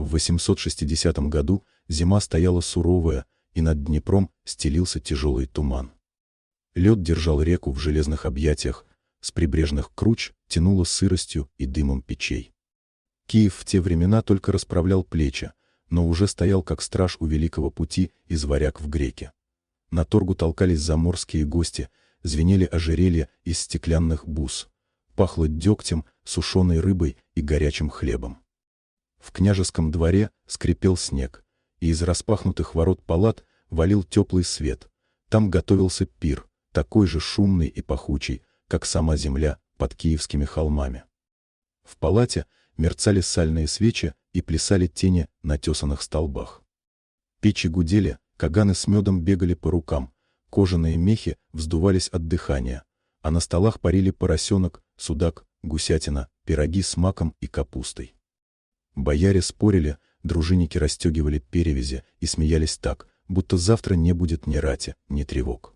В 860 году зима стояла суровая, и над Днепром стелился тяжелый туман. Лед держал реку в железных объятиях, с прибрежных круч тянуло сыростью и дымом печей. Киев в те времена только расправлял плечи, но уже стоял как страж у Великого пути из Варяг в Греки. На торгу толкались заморские гости, звенели ожерелья из стеклянных бус, пахло дегтем, сушеной рыбой и горячим хлебом. В княжеском дворе скрипел снег, и из распахнутых ворот палат валил теплый свет. Там готовился пир, такой же шумный и пахучий, как сама земля под киевскими холмами. В палате мерцали сальные свечи и плясали тени на тесаных столбах. Печи гудели, каганы с медом бегали по рукам, кожаные мехи вздувались от дыхания, а на столах парили поросенок, судак, гусятина, пироги с маком и капустой. Бояре спорили, дружинники расстегивали перевязи и смеялись так, будто завтра не будет ни рати, ни тревог.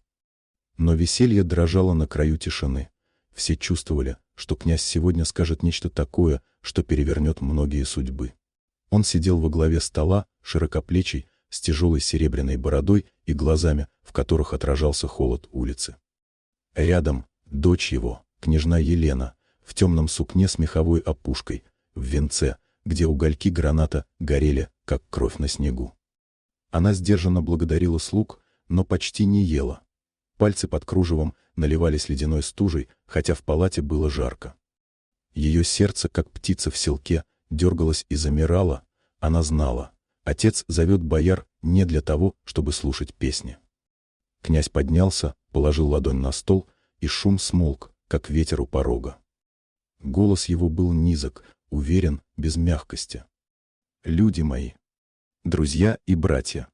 Но веселье дрожало на краю тишины. Все чувствовали, что князь сегодня скажет нечто такое, что перевернет многие судьбы. Он сидел во главе стола, широкоплечий, с тяжелой серебряной бородой и глазами, в которых отражался холод улицы. Рядом дочь его, княжна Елена, в темном сукне с меховой опушкой, в венце, где угольки граната горели, как кровь на снегу. Она сдержанно благодарила слуг, но почти не ела. Пальцы под кружевом наливались ледяной стужей, хотя в палате было жарко. Ее сердце, как птица в селке, дергалось и замирало. Она знала, отец зовет бояр не для того, чтобы слушать песни. Князь поднялся, положил ладонь на стол, и шум смолк, как ветер у порога. Голос его был низок, уверен, без мягкости. «Люди мои, друзья и братья,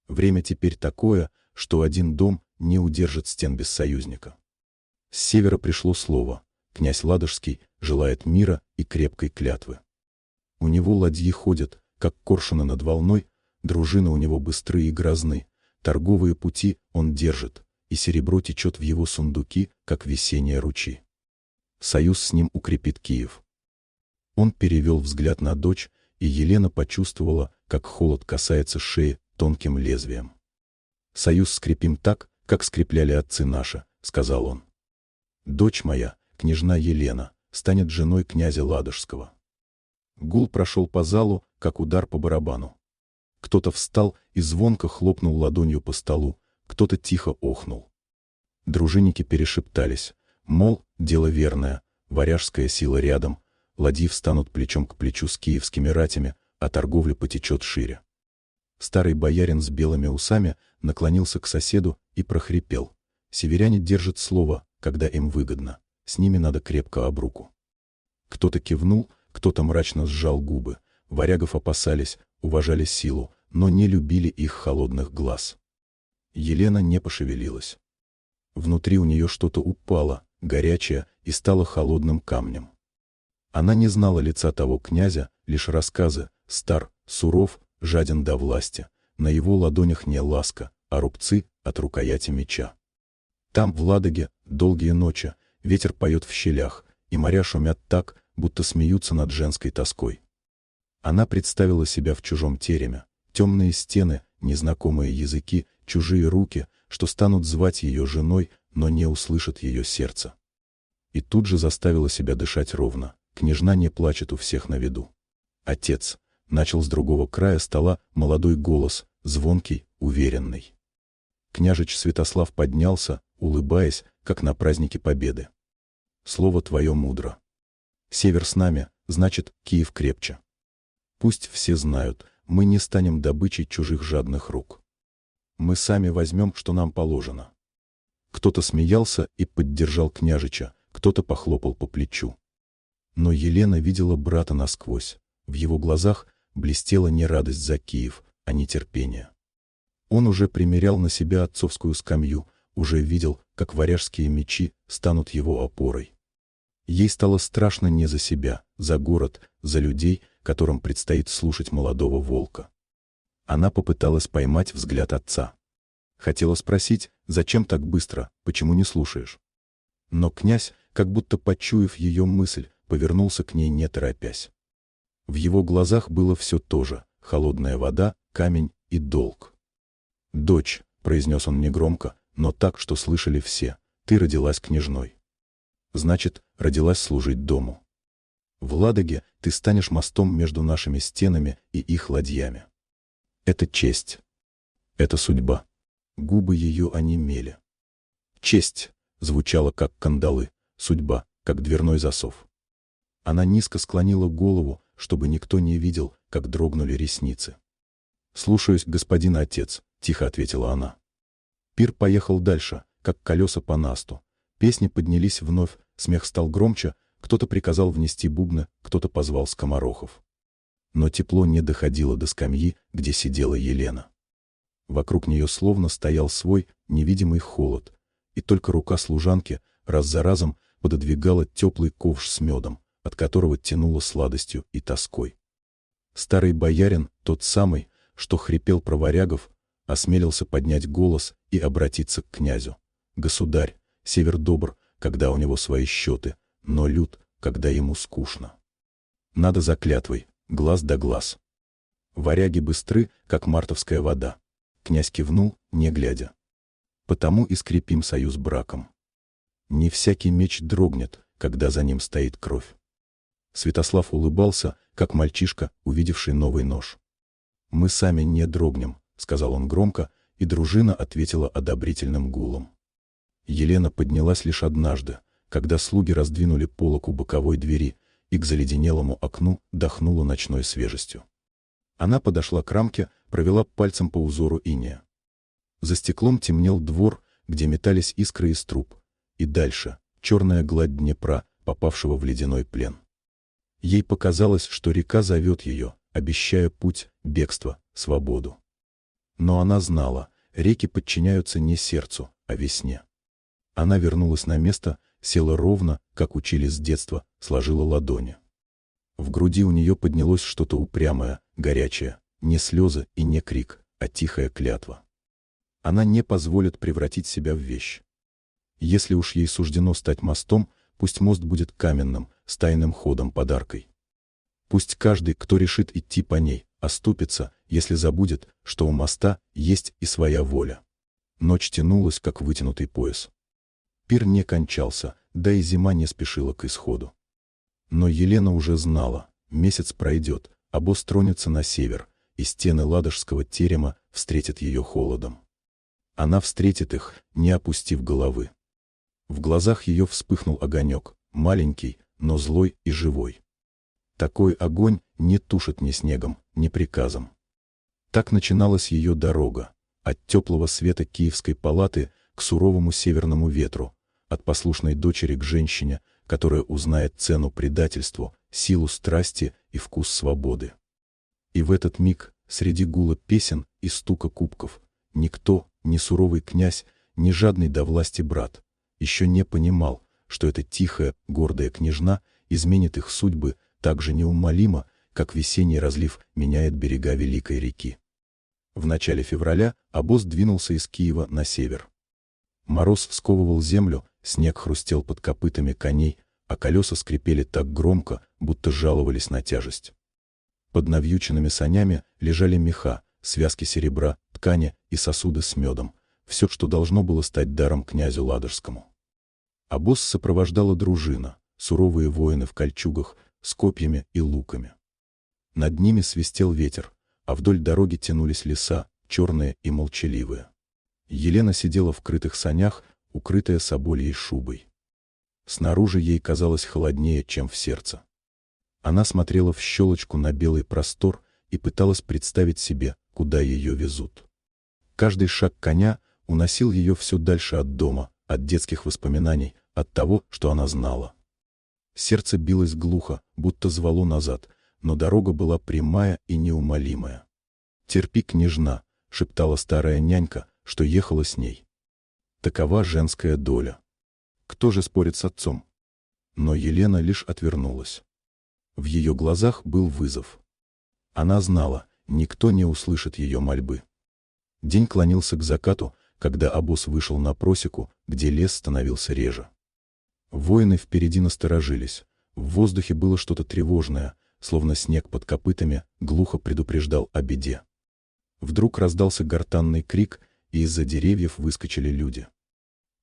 время теперь такое, что один дом не удержит стен без союзника. С севера пришло слово. Князь Ладожский желает мира и крепкой клятвы. У него ладьи ходят, как коршуны над волной, дружины у него быстрые и грозны, торговые пути он держит, и серебро течет в его сундуки, как весенние ручьи. Союз с ним укрепит Киев». Он перевел взгляд на дочь, и Елена почувствовала, как холод касается шеи тонким лезвием. «Союз скрепим так, как скрепляли отцы наши», — сказал он. «Дочь моя, княжна Елена, станет женой князя Ладожского». Гул прошел по залу, как удар по барабану. Кто-то встал и звонко хлопнул ладонью по столу, кто-то тихо охнул. Дружинники перешептались, мол, дело верное, варяжская сила рядом, ладьи встанут плечом к плечу с киевскими ратями, а торговля потечет шире. Старый боярин с белыми усами наклонился к соседу и прохрипел: «Северяне держат слово, когда им выгодно, с ними надо крепко об руку». Кто-то кивнул, кто-то мрачно сжал губы. Варягов опасались, уважали силу, но не любили их холодных глаз. Елена не пошевелилась. Внутри у нее что-то упало, горячее, и стало холодным камнем. Она не знала лица того князя, лишь рассказы: стар, суров, жаден до власти, на его ладонях не ласка, а рубцы от рукояти меча. Там, в Ладоге, долгие ночи, ветер поет в щелях, и моря шумят так, будто смеются над женской тоской. Она представила себя в чужом тереме, темные стены, незнакомые языки, чужие руки, что станут звать ее женой, но не услышат ее сердце. И тут же заставила себя дышать ровно. Княжна не плачет у всех на виду. «Отец», — начал с другого края стола молодой голос, звонкий, уверенный. Княжич Святослав поднялся, улыбаясь, как на празднике Победы. «Слово твое мудро. Север с нами, значит, Киев крепче. Пусть все знают, мы не станем добычей чужих жадных рук. Мы сами возьмем, что нам положено». Кто-то смеялся и поддержал княжича, кто-то похлопал по плечу. Но Елена видела брата насквозь. В его глазах блестела не радость за Киев, а нетерпение. Он уже примерял на себя отцовскую скамью, уже видел, как варяжские мечи станут его опорой. Ей стало страшно не за себя, за город, за людей, которым предстоит слушать молодого волка. Она попыталась поймать взгляд отца. Хотела спросить, зачем так быстро, почему не слушаешь? Но князь, как будто почуяв ее мысль, повернулся к ней не торопясь. В его глазах было все то же: холодная вода, камень и долг. «Дочь», — произнес он негромко, но так, что слышали все, — «ты родилась княжной. Значит, родилась служить дому. В Ладоге ты станешь мостом между нашими стенами и их ладьями. Это честь. Это судьба». Губы ее онемели. Честь звучала, как кандалы, судьба, как дверной засов. Она низко склонила голову, чтобы никто не видел, как дрогнули ресницы. «Слушаюсь, господин отец», — тихо ответила она. Пир поехал дальше, как колеса по насту. Песни поднялись вновь, смех стал громче, кто-то приказал внести бубны, кто-то позвал скоморохов. Но тепло не доходило до скамьи, где сидела Елена. Вокруг нее словно стоял свой невидимый холод, и только рука служанки раз за разом пододвигала теплый ковш с медом, от которого тянуло сладостью и тоской. Старый боярин, тот самый, что хрипел про варягов, осмелился поднять голос и обратиться к князю. «Государь, север добр, когда у него свои счеты, но лют, когда ему скучно. Надо за клятвой, глаз да глаз. Варяги быстры, как мартовская вода». Князь кивнул, не глядя. «Потому и скрепим союз браком. Не всякий меч дрогнет, когда за ним стоит кровь». Святослав улыбался, как мальчишка, увидевший новый нож. «Мы сами не дрогнем», — сказал он громко, и дружина ответила одобрительным гулом. Елена поднялась лишь однажды, когда слуги раздвинули полог у боковой двери, и к заледенелому окну дохнуло ночной свежестью. Она подошла к рамке, провела пальцем по узору инея. За стеклом темнел двор, где метались искры из труб, и дальше — черная гладь Днепра, попавшего в ледяной плен. Ей показалось, что река зовет ее, обещая путь, бегство, свободу. Но она знала, реки подчиняются не сердцу, а весне. Она вернулась на место, села ровно, как учили с детства, сложила ладони. В груди у нее поднялось что-то упрямое, горячее, не слезы и не крик, а тихая клятва. Она не позволит превратить себя в вещь. Если уж ей суждено стать мостом, пусть мост будет каменным, с тайным ходом, подаркой. Пусть каждый, кто решит идти по ней, оступится, если забудет, что у моста есть и своя воля. Ночь тянулась, как вытянутый пояс. Пир не кончался, да и зима не спешила к исходу. Но Елена уже знала, месяц пройдет, обоз тронется на север, и стены ладожского терема встретят ее холодом. Она встретит их, не опустив головы. В глазах ее вспыхнул огонек, маленький, но злой и живой. Такой огонь не тушит ни снегом, ни приказом. Так начиналась ее дорога, от теплого света Киевской палаты к суровому северному ветру, от послушной дочери к женщине, которая узнает цену предательству, силу страсти и вкус свободы. И в этот миг, среди гула песен и стука кубков, никто, ни суровый князь, ни жадный до власти брат, еще не понимал, что эта тихая, гордая княжна изменит их судьбы так же неумолимо, как весенний разлив меняет берега великой реки. В начале февраля обоз двинулся из Киева на север. Мороз сковывал землю, снег хрустел под копытами коней, а колеса скрипели так громко, будто жаловались на тяжесть. Под навьюченными санями лежали меха, связки серебра, ткани и сосуды с медом, все, что должно было стать даром князю Ладожскому. Обоз сопровождала дружина, суровые воины в кольчугах, с копьями и луками. Над ними свистел ветер, а вдоль дороги тянулись леса, черные и молчаливые. Елена сидела в крытых санях, укрытая собольей шубой. Снаружи ей казалось холоднее, чем в сердце. Она смотрела в щелочку на белый простор и пыталась представить себе, куда ее везут. Каждый шаг коня уносил ее все дальше от дома, от детских воспоминаний, от того, что она знала. Сердце билось глухо, будто звало назад, но дорога была прямая и неумолимая. «Терпи, княжна», — шептала старая нянька, что ехала с ней. Такова женская доля. Кто же спорит с отцом? Но Елена лишь отвернулась. В ее глазах был вызов. Она знала, никто не услышит ее мольбы. День клонился к закату, когда обоз вышел на просеку, где лес становился реже. Воины впереди насторожились. В воздухе было что-то тревожное, словно снег под копытами, глухо предупреждал о беде. Вдруг раздался гортанный крик, и из-за деревьев выскочили люди.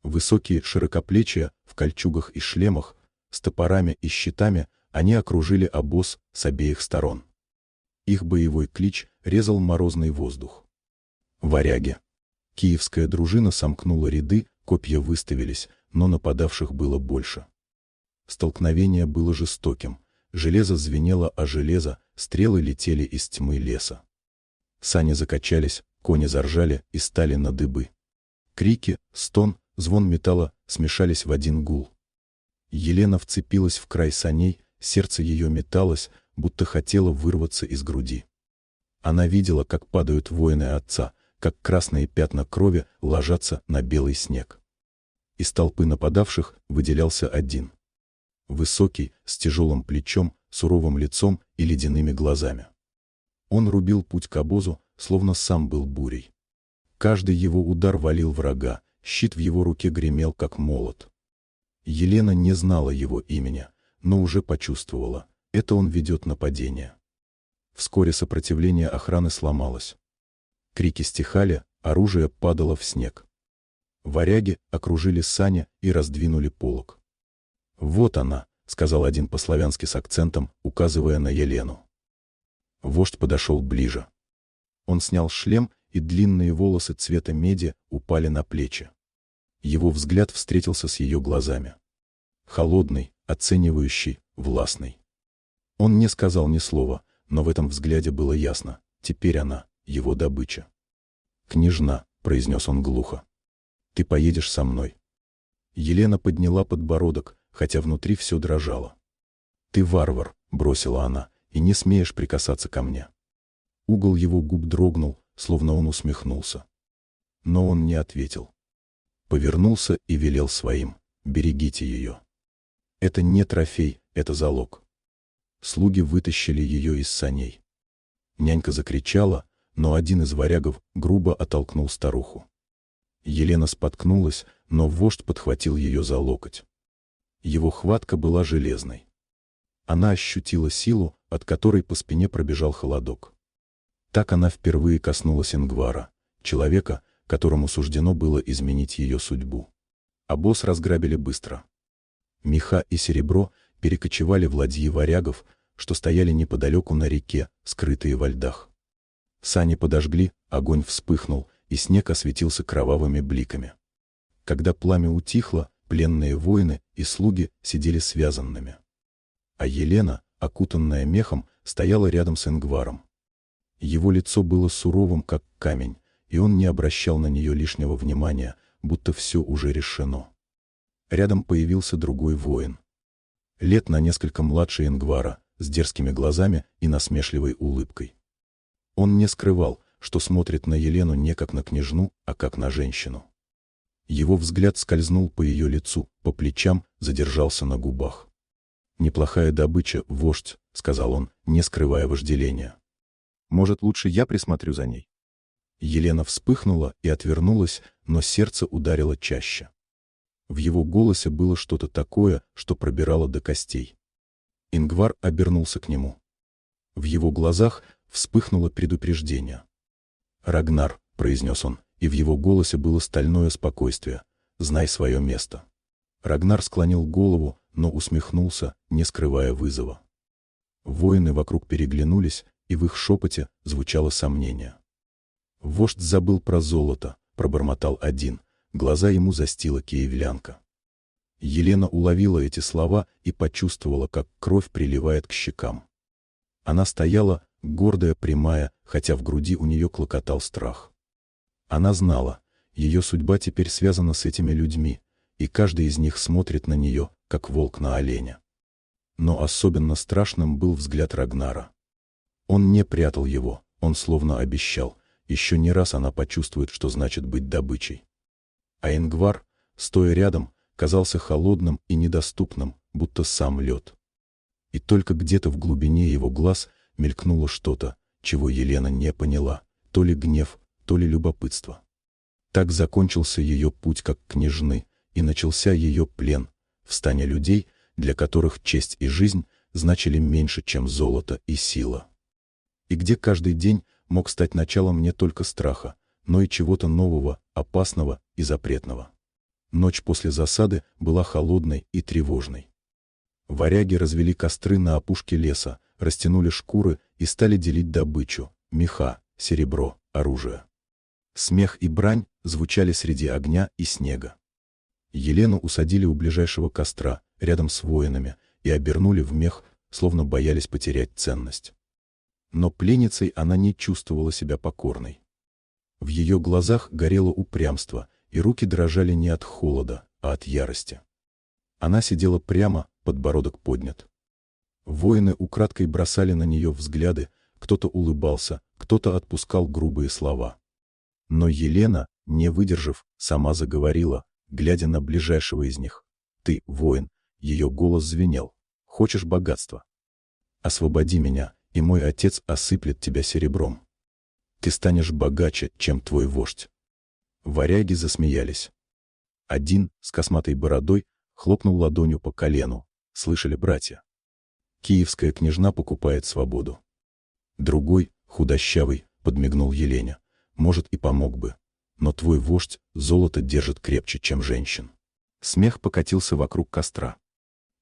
Высокие, широкоплечие, в кольчугах и шлемах, с топорами и щитами, они окружили обоз с обеих сторон. Их боевой клич резал морозный воздух. Варяги. Киевская дружина сомкнула ряды, копья выставились, но нападавших было больше. Столкновение было жестоким. Железо звенело о железо, стрелы летели из тьмы леса. Сани закачались, кони заржали и стали на дыбы. Крики, стон, звон металла смешались в один гул. Елена вцепилась в край саней, сердце ее металось, будто хотело вырваться из груди. Она видела, как падают воины отца, как красные пятна крови ложатся на белый снег. Из толпы нападавших выделялся один. Высокий, с тяжелым плечом, суровым лицом и ледяными глазами. Он рубил путь к обозу, словно сам был бурей. Каждый его удар валил врага, щит в его руке гремел, как молот. Елена не знала его имени, но уже почувствовала, это он ведет нападение. Вскоре сопротивление охраны сломалось. Крики стихали, оружие падало в снег. Варяги окружили сани и раздвинули полог. «Вот она», — сказал один по-славянски с акцентом, указывая на Елену. Вождь подошел ближе. Он снял шлем, и длинные волосы цвета меди упали на плечи. Его взгляд встретился с ее глазами. Холодный, оценивающий, властный. Он не сказал ни слова, но в этом взгляде было ясно. Теперь она — его добыча. «Княжна», — произнес он глухо, — «ты поедешь со мной». Елена подняла подбородок, хотя внутри все дрожало. «Ты варвар», — бросила она, — «и не смеешь прикасаться ко мне». Угол его губ дрогнул, словно он усмехнулся. Но он не ответил. Повернулся и велел своим: «Берегите ее. Это не трофей, это залог». Слуги вытащили ее из саней. Нянька закричала, но один из варягов грубо оттолкнул старуху. Елена споткнулась, но вождь подхватил ее за локоть. Его хватка была железной. Она ощутила силу, от которой по спине пробежал холодок. Так она впервые коснулась Ингвара, человека, которому суждено было изменить ее судьбу. Обоз разграбили быстро. Меха и серебро перекочевали в ладьи варягов, что стояли неподалеку на реке, скрытые во льдах. Сани подожгли, огонь вспыхнул, и снег осветился кровавыми бликами. Когда пламя утихло, пленные воины и слуги сидели связанными. А Елена, окутанная мехом, стояла рядом с Ингваром. Его лицо было суровым, как камень, и он не обращал на нее лишнего внимания, будто все уже решено. Рядом появился другой воин. Лет на несколько младше Ингвара, с дерзкими глазами и насмешливой улыбкой. Он не скрывал, что смотрит на Елену не как на княжну, а как на женщину. Его взгляд скользнул по ее лицу, по плечам, задержался на губах. «Неплохая добыча, вождь», — сказал он, не скрывая вожделения. «Может, лучше я присмотрю за ней?» Елена вспыхнула и отвернулась, но сердце ударило чаще. В его голосе было что-то такое, что пробирало до костей. Ингвар обернулся к нему. В его глазах вспыхнуло предупреждение. «Рагнар», — произнес он, и в его голосе было стальное спокойствие, — «знай свое место». Рагнар склонил голову, но усмехнулся, не скрывая вызова. Воины вокруг переглянулись, и в их шепоте звучало сомнение. «Вождь забыл про золото», — пробормотал один, глаза ему застила киевлянка. Елена уловила эти слова и почувствовала, как кровь приливает к щекам. Она стояла, гордая, прямая, хотя в груди у нее клокотал страх. Она знала, ее судьба теперь связана с этими людьми, и каждый из них смотрит на нее, как волк на оленя. Но особенно страшным был взгляд Рагнара. Он не прятал его, он словно обещал, еще не раз она почувствует, что значит быть добычей. А Ингвар, стоя рядом, казался холодным и недоступным, будто сам лед. И только где-то в глубине его глаз мелькнуло что-то, чего Елена не поняла, то ли гнев, то ли любопытство. Так закончился ее путь как княжны, и начался ее плен в стане людей, для которых честь и жизнь значили меньше, чем золото и сила. И где каждый день мог стать началом не только страха, но и чего-то нового, опасного и запретного. Ночь после засады была холодной и тревожной. Варяги развели костры на опушке леса, растянули шкуры и стали делить добычу — меха, серебро, оружие. Смех и брань звучали среди огня и снега. Елену усадили у ближайшего костра, рядом с воинами, и обернули в мех, словно боялись потерять ценность. Но пленницей она не чувствовала себя покорной. В ее глазах горело упрямство, и руки дрожали не от холода, а от ярости. Она сидела прямо, подбородок поднят. Воины украдкой бросали на нее взгляды, кто-то улыбался, кто-то отпускал грубые слова. Но Елена, не выдержав, сама заговорила, глядя на ближайшего из них. «Ты, воин», ее голос звенел, — «хочешь богатства? Освободи меня, и мой отец осыплет тебя серебром. Ты станешь богаче, чем твой вождь». Варяги засмеялись. Один, с косматой бородой, хлопнул ладонью по колену. Слышали братья? Киевская княжна покупает свободу. Другой, худощавый, подмигнул Елене. Может, и помог бы. Но твой вождь золото держит крепче, чем женщин. Смех покатился вокруг костра.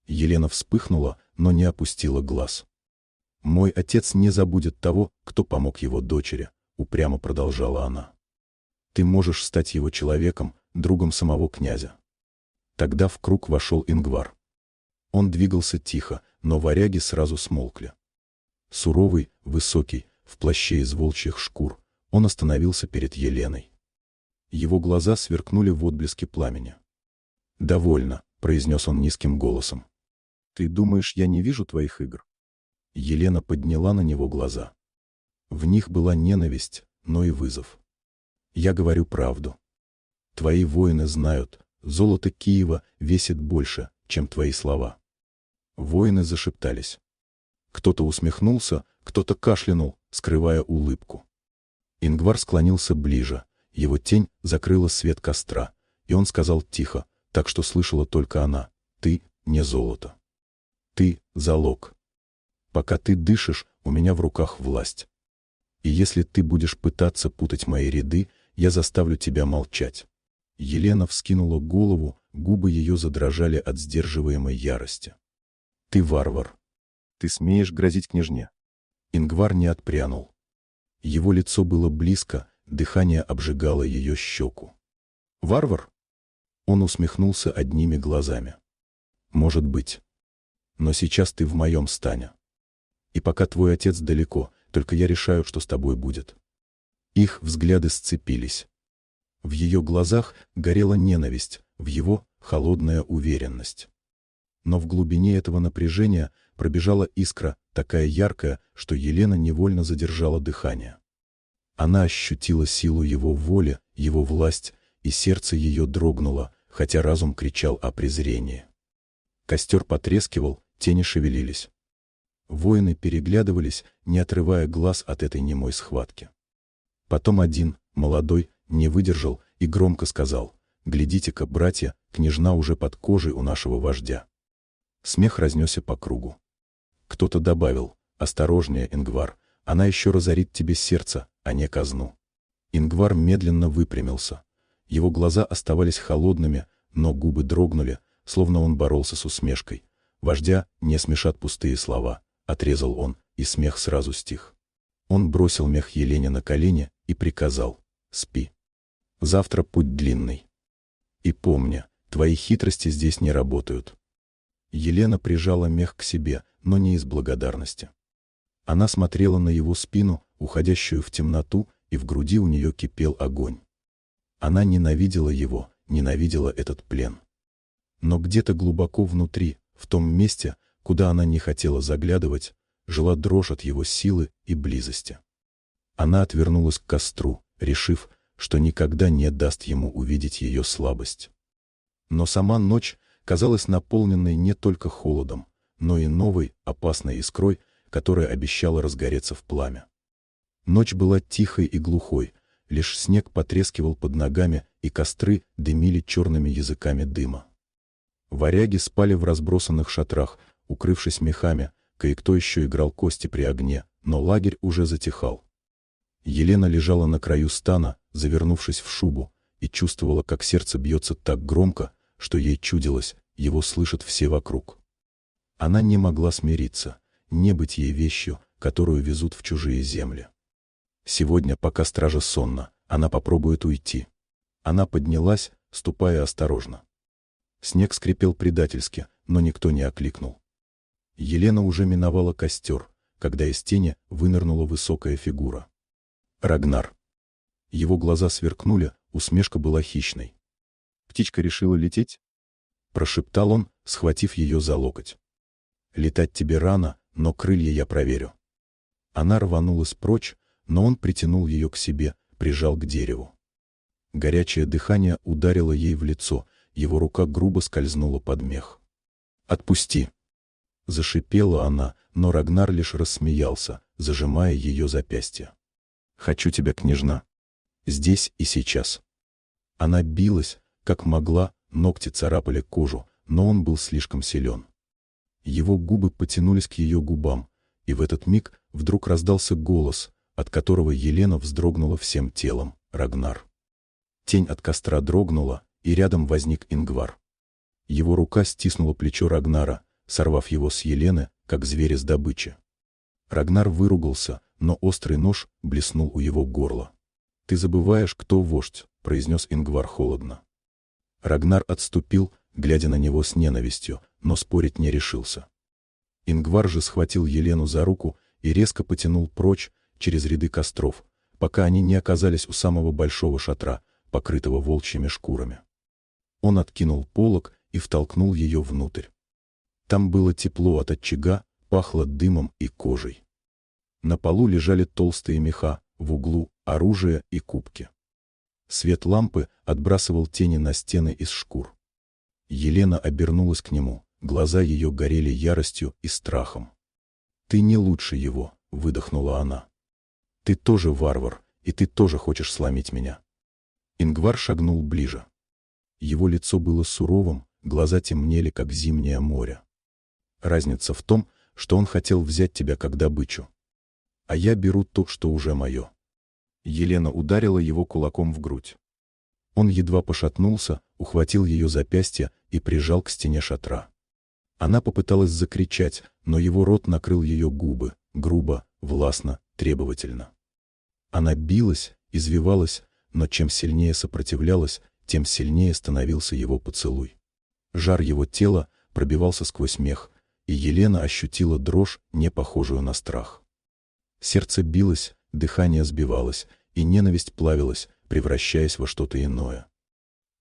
Елена вспыхнула, но не опустила глаз. «Мой отец не забудет того, кто помог его дочери», — упрямо продолжала она. «Ты можешь стать его человеком, другом самого князя». Тогда в круг вошел Ингвар. Он двигался тихо, но варяги сразу смолкли. Суровый, высокий, в плаще из волчьих шкур, он остановился перед Еленой. Его глаза сверкнули в отблеске пламени. «Довольно», — произнес он низким голосом. «Ты думаешь, я не вижу твоих игр?» Елена подняла на него глаза. В них была ненависть, но и вызов. «Я говорю правду. Твои воины знают, золото Киева весит больше, чем твои слова». Воины зашептались. Кто-то усмехнулся, кто-то кашлянул, скрывая улыбку. Ингвар склонился ближе, его тень закрыла свет костра, и он сказал тихо, так что слышала только она: «Ты не золото. Ты — залог. Пока ты дышишь, у меня в руках власть. И если ты будешь пытаться путать мои ряды, я заставлю тебя молчать». Елена вскинула голову, губы ее задрожали от сдерживаемой ярости. «Ты варвар. Ты смеешь грозить княжне?» Ингвар не отпрянул. Его лицо было близко, дыхание обжигало ее щеку. «Варвар?» Он усмехнулся одними глазами. «Может быть. Но сейчас ты в моем стане. И пока твой отец далеко, только я решаю, что с тобой будет». Их взгляды сцепились. В ее глазах горела ненависть, в его — холодная уверенность. Но в глубине этого напряжения пробежала искра, такая яркая, что Елена невольно задержала дыхание. Она ощутила силу его воли, его власть, и сердце ее дрогнуло, хотя разум кричал о презрении. Костер потрескивал, тени шевелились. Воины переглядывались, не отрывая глаз от этой немой схватки. Потом один, молодой, не выдержал и громко сказал: «Глядите-ка, братья, княжна уже под кожей у нашего вождя». Смех разнесся по кругу. Кто-то добавил: «Осторожнее, Ингвар, она еще разорит тебе сердце, а не казну». Ингвар медленно выпрямился. Его глаза оставались холодными, но губы дрогнули, словно он боролся с усмешкой. «Вождя не смешат пустые слова», — отрезал он, и смех сразу стих. Он бросил мех Елене на колени и приказал: «Спи. Завтра путь длинный. И помни, твои хитрости здесь не работают». Елена прижала мех к себе, но не из благодарности. Она смотрела на его спину, уходящую в темноту, и в груди у нее кипел огонь. Она ненавидела его, ненавидела этот плен. Но где-то глубоко внутри, в том месте, куда она не хотела заглядывать, жила дрожь от его силы и близости. Она отвернулась к костру, решив, что никогда не даст ему увидеть ее слабость. Но сама ночь казалась наполненной не только холодом, но и новой, опасной искрой, которая обещала разгореться в пламя. Ночь была тихой и глухой, лишь снег потрескивал под ногами, и костры дымили черными языками дыма. Варяги спали в разбросанных шатрах, укрывшись мехами, Кое-кто еще играл кости при огне, но лагерь уже затихал. Елена лежала на краю стана, завернувшись в шубу, и чувствовала, как сердце бьется так громко, что ей чудилось, его слышат все вокруг. Она не могла смириться, не быть ей вещью, которую везут в чужие земли. Сегодня, пока стража сонна, она попробует уйти. Она поднялась, ступая осторожно. Снег скрипел предательски, но никто не окликнул. Елена уже миновала костер, когда из тени вынырнула высокая фигура. Рагнар. Его глаза сверкнули, усмешка была хищной. «Птичка решила лететь?» — прошептал он, схватив ее за локоть. «Летать тебе рано, но крылья я проверю». Она рванулась прочь, но он притянул ее к себе, прижал к дереву. Горячее дыхание ударило ей в лицо, его рука грубо скользнула под мех. «Отпусти!» — зашипела она, но Рагнар лишь рассмеялся, зажимая ее запястье. «Хочу тебя, княжна. Здесь и сейчас». Она билась, как могла, ногти царапали кожу, но он был слишком силен. Его губы потянулись к ее губам, и в этот миг вдруг раздался голос, от которого Елена вздрогнула всем телом: «Рагнар». Тень от костра дрогнула, и рядом возник Ингвар. Его рука стиснула плечо Рагнара, сорвав его с Елены, как зверя с добычи. Рагнар выругался, но острый нож блеснул у его горла. «Ты забываешь, кто вождь», — произнес Ингвар холодно. Рагнар отступил, глядя на него с ненавистью, но спорить не решился. Ингвар же схватил Елену за руку и резко потянул прочь, через ряды костров, пока они не оказались у самого большого шатра, покрытого волчьими шкурами. Он откинул полог и втолкнул ее внутрь. Там было тепло от очага, пахло дымом и кожей. На полу лежали толстые меха, в углу — оружие и кубки. Свет лампы отбрасывал тени на стены из шкур. Елена обернулась к нему, глаза ее горели яростью и страхом. «Ты не лучше его», — выдохнула она. «Ты тоже варвар, и ты тоже хочешь сломить меня». Ингвар шагнул ближе. Его лицо было суровым, глаза темнели, как зимнее море. «Разница в том, что он хотел взять тебя как добычу. А я беру то, что уже мое». Елена ударила его кулаком в грудь. Он едва пошатнулся, ухватил ее запястье и прижал к стене шатра. Она попыталась закричать, но его рот накрыл ее губы, грубо, властно, требовательно. Она билась, извивалась, но чем сильнее сопротивлялась, тем сильнее становился его поцелуй. Жар его тела пробивался сквозь мех, и Елена ощутила дрожь, не похожую на страх. Сердце билось, дыхание сбивалось, и ненависть плавилась, превращаясь во что-то иное.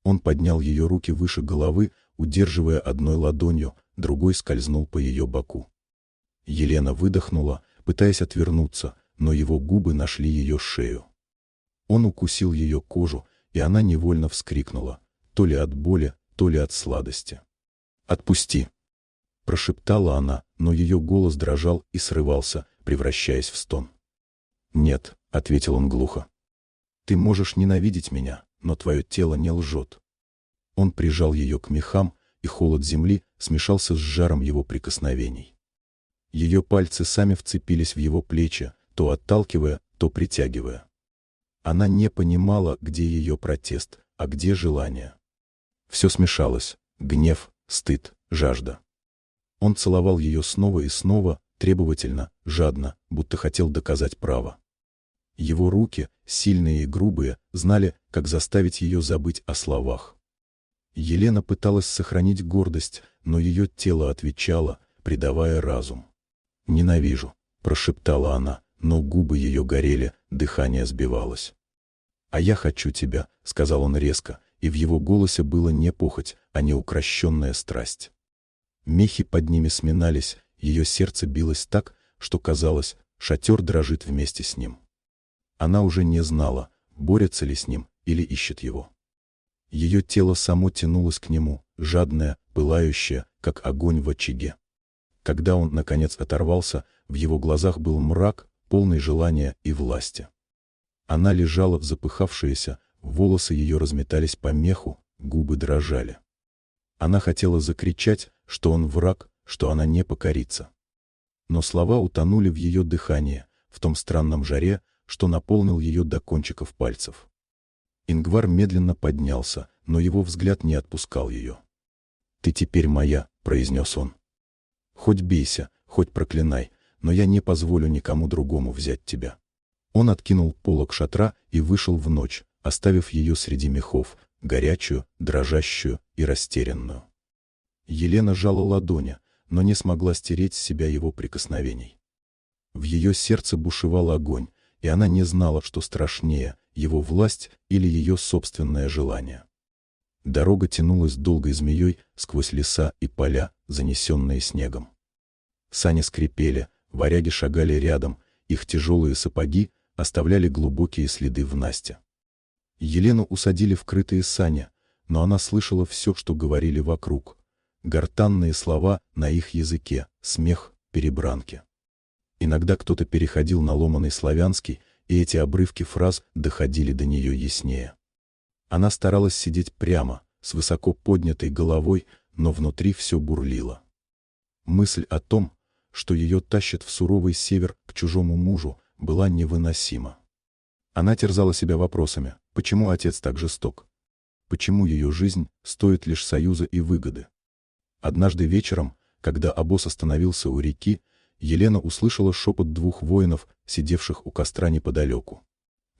Он поднял ее руки выше головы, удерживая одной ладонью, другой скользнул по ее боку. Елена выдохнула, пытаясь отвернуться, но его губы нашли ее шею. Он укусил ее кожу, и она невольно вскрикнула, то ли от боли, то ли от сладости. «Отпусти!» — прошептала она, но ее голос дрожал и срывался, превращаясь в стон. «Нет», — ответил он глухо. «Ты можешь ненавидеть меня, но твое тело не лжет». Он прижал ее к мехам, и холод земли смешался с жаром его прикосновений. Ее пальцы сами вцепились в его плечи, то отталкивая, то притягивая. Она не понимала, где ее протест, а где желание. Все смешалось: гнев, стыд, жажда. Он целовал ее снова и снова, требовательно, жадно, будто хотел доказать право. Его руки, сильные и грубые, знали, как заставить ее забыть о словах. Елена пыталась сохранить гордость, но ее тело отвечало, предавая разум. «Ненавижу», — прошептала она, но губы ее горели, дыхание сбивалось. «А я хочу тебя», — сказал он резко, и в его голосе было не похоть, а неукрощенная страсть. Мехи под ними сминались, ее сердце билось так, что казалось, шатер дрожит вместе с ним. Она уже не знала, борется ли с ним или ищет его. Ее тело само тянулось к нему, жадное, пылающее, как огонь в очаге. Когда он, наконец, оторвался, в его глазах был мрак, полный желания и власти. Она лежала, запыхавшаяся, волосы ее разметались по меху, губы дрожали. Она хотела закричать, что он враг, что она не покорится. но слова утонули в ее дыхании, в том странном жаре, что наполнил ее до кончиков пальцев. Ингвар медленно поднялся, но его взгляд не отпускал ее. «Ты теперь моя», — произнес он. «Хоть бейся, хоть проклинай, но я не позволю никому другому взять тебя». Он откинул полог шатра и вышел в ночь, оставив ее среди мехов, горячую, дрожащую и растерянную. Елена сжала ладони, но не смогла стереть с себя его прикосновений. В ее сердце бушевал огонь, и она не знала, что страшнее, его власть или ее собственное желание. Дорога тянулась долгой змеей сквозь леса и поля, занесенные снегом. Сани скрипели, варяги шагали рядом, их тяжелые сапоги оставляли глубокие следы в Насте. Елену усадили в крытые сани, но она слышала все, что говорили вокруг. Гортанные слова на их языке, смех, перебранки. Иногда кто-то переходил на ломаный славянский, и эти обрывки фраз доходили до нее яснее. Она старалась сидеть прямо, с высоко поднятой головой, но внутри все бурлило. Мысль о том, что ее тащат в суровый север к чужому мужу, была невыносима. Она терзала себя вопросами: почему отец так жесток? Почему ее жизнь стоит лишь союза и выгоды? Однажды вечером, когда обоз остановился у реки, Елена услышала шепот двух воинов, сидевших у костра неподалеку.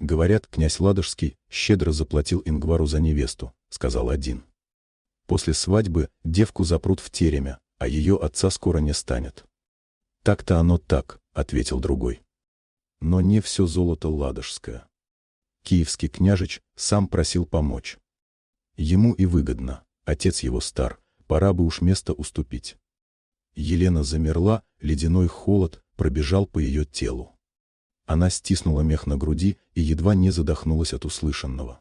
«Говорят, князь Ладожский щедро заплатил Ингвару за невесту», — сказал один. «После свадьбы девку запрут в тереме, а ее отца скоро не станет». «Так-то оно так», — ответил другой. «Но не все золото ладожское. Киевский княжич сам просил помочь. Ему и выгодно, отец его стар, пора бы уж место уступить». Елена замерла, ледяной холод пробежал по ее телу. Она стиснула мех на груди и едва не задохнулась от услышанного.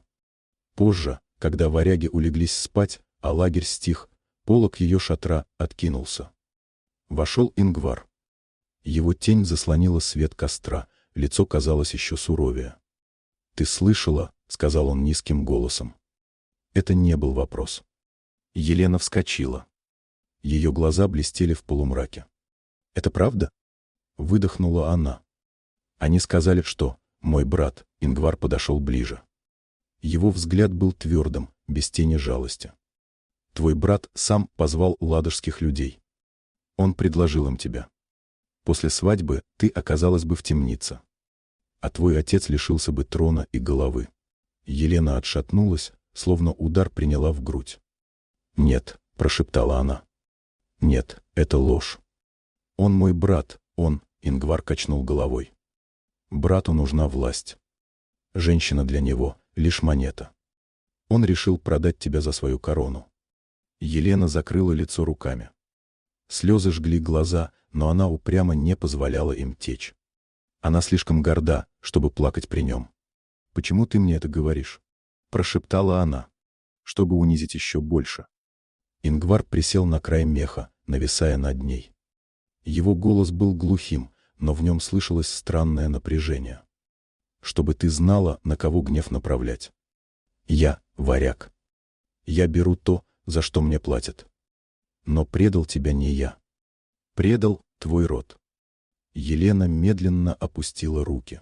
Позже, когда варяги улеглись спать, а лагерь стих, полог ее шатра откинулся. Вошел Ингвар. Его тень заслонила свет костра, лицо казалось еще суровее. «Ты слышала?» — сказал он низким голосом. Это не был вопрос. Елена вскочила. Ее глаза блестели в полумраке. «Это правда?» — выдохнула она. Они сказали, что «мой брат». Ингвар подошел ближе. Его взгляд был твердым, без тени жалости. «Твой брат сам позвал ладожских людей. Он предложил им тебя. После свадьбы ты оказалась бы в темнице. А твой отец лишился бы трона и головы». Елена отшатнулась, словно удар приняла в грудь. «Нет», — прошептала она. «Нет, это ложь. Он мой брат, он», — Ингвар качнул головой. «Брату нужна власть. Женщина для него — лишь монета. Он решил продать тебя за свою корону». Елена закрыла лицо руками. Слезы жгли глаза, но она упрямо не позволяла им течь. Она слишком горда, чтобы плакать при нем. «Почему ты мне это говоришь?» — прошептала она, чтобы унизить еще больше. Ингвар присел на край меха, нависая над ней. Его голос был глухим, но в нем слышалось странное напряжение. «Чтобы ты знала, на кого гнев направлять. Я — варяг. Я беру то, за что мне платят. Но предал тебя не я. Предал твой род». Елена медленно опустила руки.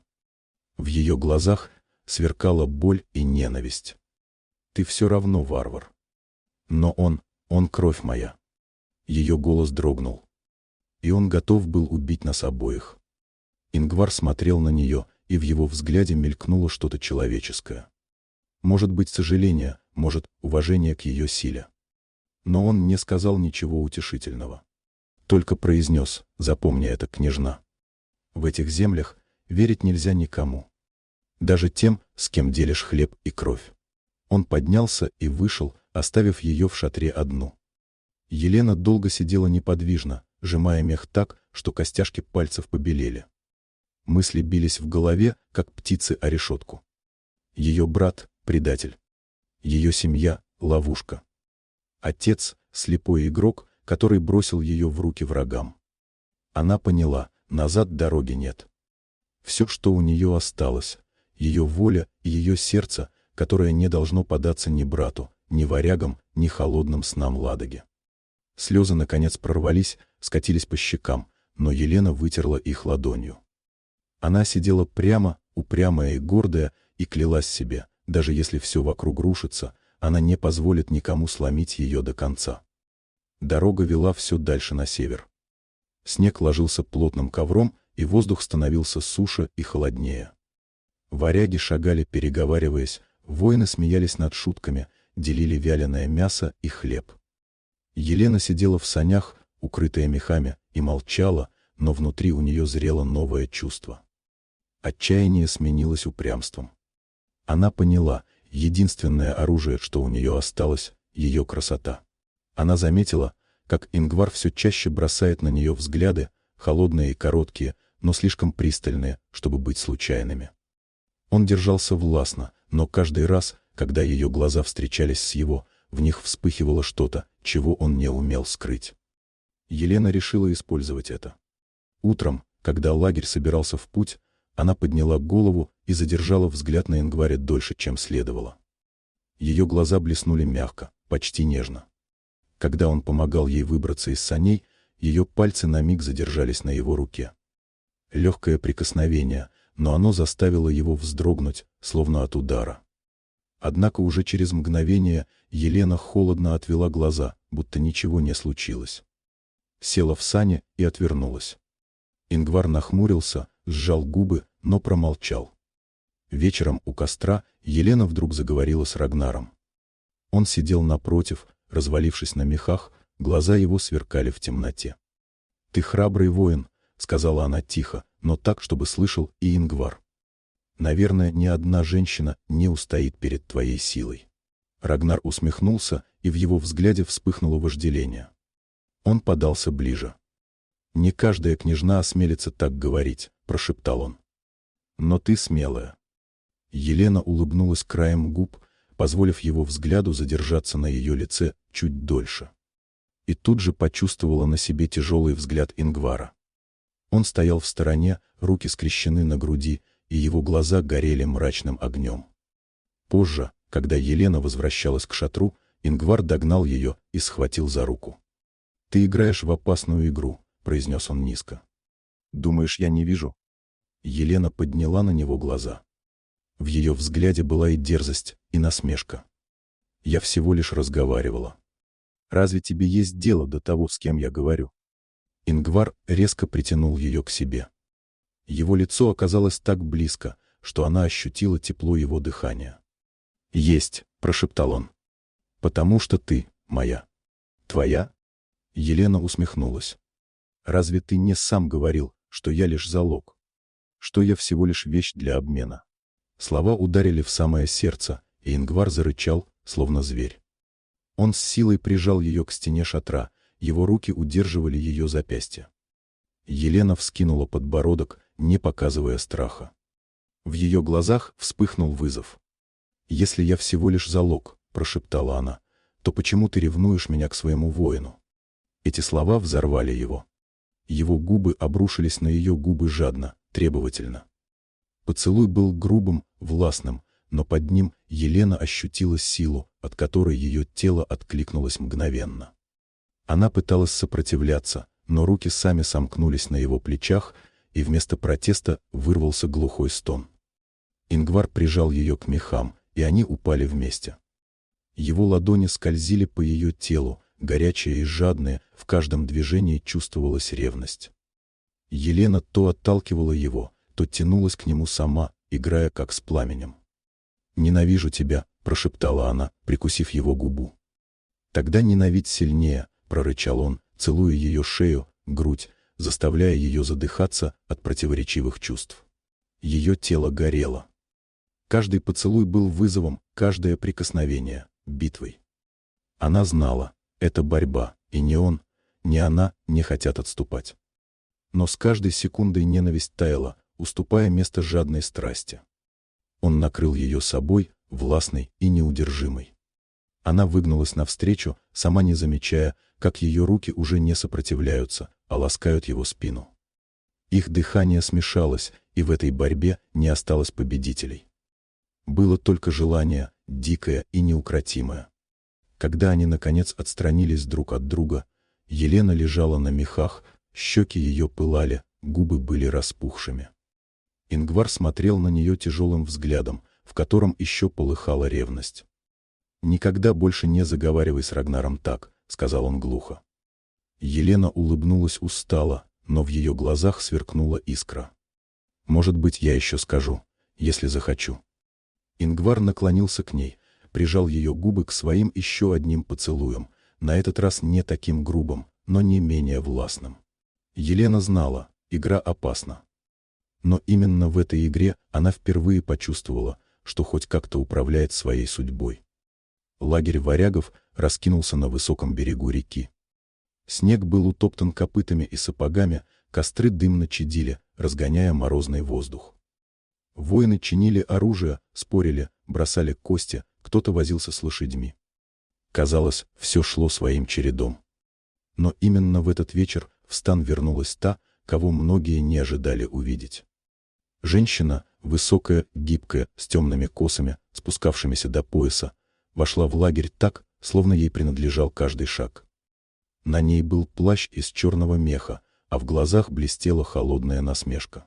В ее глазах сверкала боль и ненависть. «Ты все равно варвар. Но он кровь моя». Ее голос дрогнул. И он готов был убить нас обоих. Ингвар смотрел на нее, и в его взгляде мелькнуло что-то человеческое. Может быть, сожаление, может, уважение к ее силе. Но он не сказал ничего утешительного. Только произнес: «Запомни это, княжна. В этих землях верить нельзя никому. Даже тем, с кем делишь хлеб и кровь». Он поднялся и вышел, оставив ее в шатре одну. Елена долго сидела неподвижно, сжимая мех так, что костяшки пальцев побелели. Мысли бились в голове, как птицы о решетку. Ее брат — предатель. Ее семья — ловушка. Отец — слепой игрок, который бросил ее в руки врагам. Она поняла, назад дороги нет. Все, что у нее осталось — ее воля и ее сердце, которое не должно податься ни брату, ни варягам, ни холодным снам Ладоги. Слезы наконец прорвались, скатились по щекам, но Елена вытерла их ладонью. Она сидела прямо, упрямая и гордая, и клялась себе, даже если все вокруг рушится, она не позволит никому сломить ее до конца. Дорога вела все дальше на север. Снег ложился плотным ковром, и воздух становился суше и холоднее. Варяги шагали, переговариваясь, воины смеялись над шутками, делили вяленое мясо и хлеб. Елена сидела в санях, укрытая мехами, и молчала, но внутри у нее зрело новое чувство. Отчаяние сменилось упрямством. Она поняла, единственное оружие, что у нее осталось, — ее красота. Она заметила, как Ингвар все чаще бросает на нее взгляды, холодные и короткие, но слишком пристальные, чтобы быть случайными. Он держался властно, но каждый раз, когда ее глаза встречались с его, в них вспыхивало что-то, чего он не умел скрыть. Елена решила использовать это. Утром, когда лагерь собирался в путь, она подняла голову и задержала взгляд на Ингваре дольше, чем следовало. Ее глаза блеснули мягко, почти нежно. Когда он помогал ей выбраться из саней, ее пальцы на миг задержались на его руке. Легкое прикосновение, но оно заставило его вздрогнуть, словно от удара. Однако уже через мгновение Елена холодно отвела глаза, будто ничего не случилось. Села в сани и отвернулась. Ингвар нахмурился, сжал губы, но промолчал. Вечером у костра Елена вдруг заговорила с Рагнаром. Он сидел напротив, развалившись на мехах, глаза его сверкали в темноте. «Ты храбрый воин», — сказала она тихо, но так, чтобы слышал и Ингвар. «Наверное, ни одна женщина не устоит перед твоей силой». Рагнар усмехнулся, и в его взгляде вспыхнуло вожделение. Он подался ближе. «Не каждая княжна осмелится так говорить», — прошептал он. «Но ты смелая». Елена улыбнулась краем губ, позволив его взгляду задержаться на ее лице чуть дольше. И тут же почувствовала на себе тяжелый взгляд Ингвара. Он стоял в стороне, руки скрещены на груди, и его глаза горели мрачным огнем. Позже, когда Елена возвращалась к шатру, Ингвар догнал ее и схватил за руку. «Ты играешь в опасную игру», — произнес он низко. «Думаешь, я не вижу?» Елена подняла на него глаза. В ее взгляде была и дерзость, и насмешка. «Я всего лишь разговаривала. Разве тебе есть дело до того, с кем я говорю?» Ингвар резко притянул ее к себе. Его лицо оказалось так близко, что она ощутила тепло его дыхания. «Есть», — прошептал он. «Потому что ты моя». «Твоя?» Елена усмехнулась. «Разве ты не сам говорил, что я лишь залог? Что я всего лишь вещь для обмена?» Слова ударили в самое сердце, и Ингвар зарычал, словно зверь. Он с силой прижал ее к стене шатра, его руки удерживали ее запястья. Елена вскинула подбородок, не показывая страха. В ее глазах вспыхнул вызов. «Если я всего лишь залог», — прошептала она, — «то почему ты ревнуешь меня к своему воину?» Эти слова взорвали его. Его губы обрушились на ее губы жадно, требовательно. Поцелуй был грубым, властным, но под ним Елена ощутила силу, от которой ее тело откликнулось мгновенно. Она пыталась сопротивляться, но руки сами сомкнулись на его плечах, и вместо протеста вырвался глухой стон. Ингвар прижал ее к мехам, и они упали вместе. Его ладони скользили по ее телу, горячие и жадные, в каждом движении чувствовалась ревность. Елена то отталкивала его, то тянулась к нему сама, играя как с пламенем. «Ненавижу тебя», — прошептала она, прикусив его губу. «Тогда ненавидь сильнее», — прорычал он, целуя ее шею, грудь, заставляя ее задыхаться от противоречивых чувств. Ее тело горело. Каждый поцелуй был вызовом, каждое прикосновение — битвой. Она знала, это борьба, и ни он, ни она не хотят отступать. Но с каждой секундой ненависть таяла, уступая место жадной страсти. Он накрыл ее собой, властной и неудержимой. Она выгнулась навстречу, сама не замечая, как ее руки уже не сопротивляются, а ласкают его спину. Их дыхание смешалось, и в этой борьбе не осталось победителей. Было только желание, дикое и неукротимое. Когда они, наконец, отстранились друг от друга, Елена лежала на мехах, щеки ее пылали, губы были распухшими. Ингвар смотрел на нее тяжелым взглядом, в котором еще полыхала ревность. «Никогда больше не заговаривай с Рагнаром так», — сказал он глухо. Елена улыбнулась устало, но в ее глазах сверкнула искра. «Может быть, я еще скажу, если захочу». Ингвар наклонился к ней, прижал ее губы к своим еще одним поцелуем, на этот раз не таким грубым, но не менее властным. Елена знала, игра опасна. Но именно в этой игре она впервые почувствовала, что хоть как-то управляет своей судьбой. Лагерь варягов раскинулся на высоком берегу реки. Снег был утоптан копытами и сапогами, костры дымно чадили, разгоняя морозный воздух. Воины чинили оружие, спорили, бросали кости, кто-то возился с лошадьми. Казалось, все шло своим чередом. Но именно в этот вечер в стан вернулась та, кого многие не ожидали увидеть. Женщина, высокая, гибкая, с темными косами, спускавшимися до пояса, вошла в лагерь так, словно ей принадлежал каждый шаг. На ней был плащ из черного меха, а в глазах блестела холодная насмешка.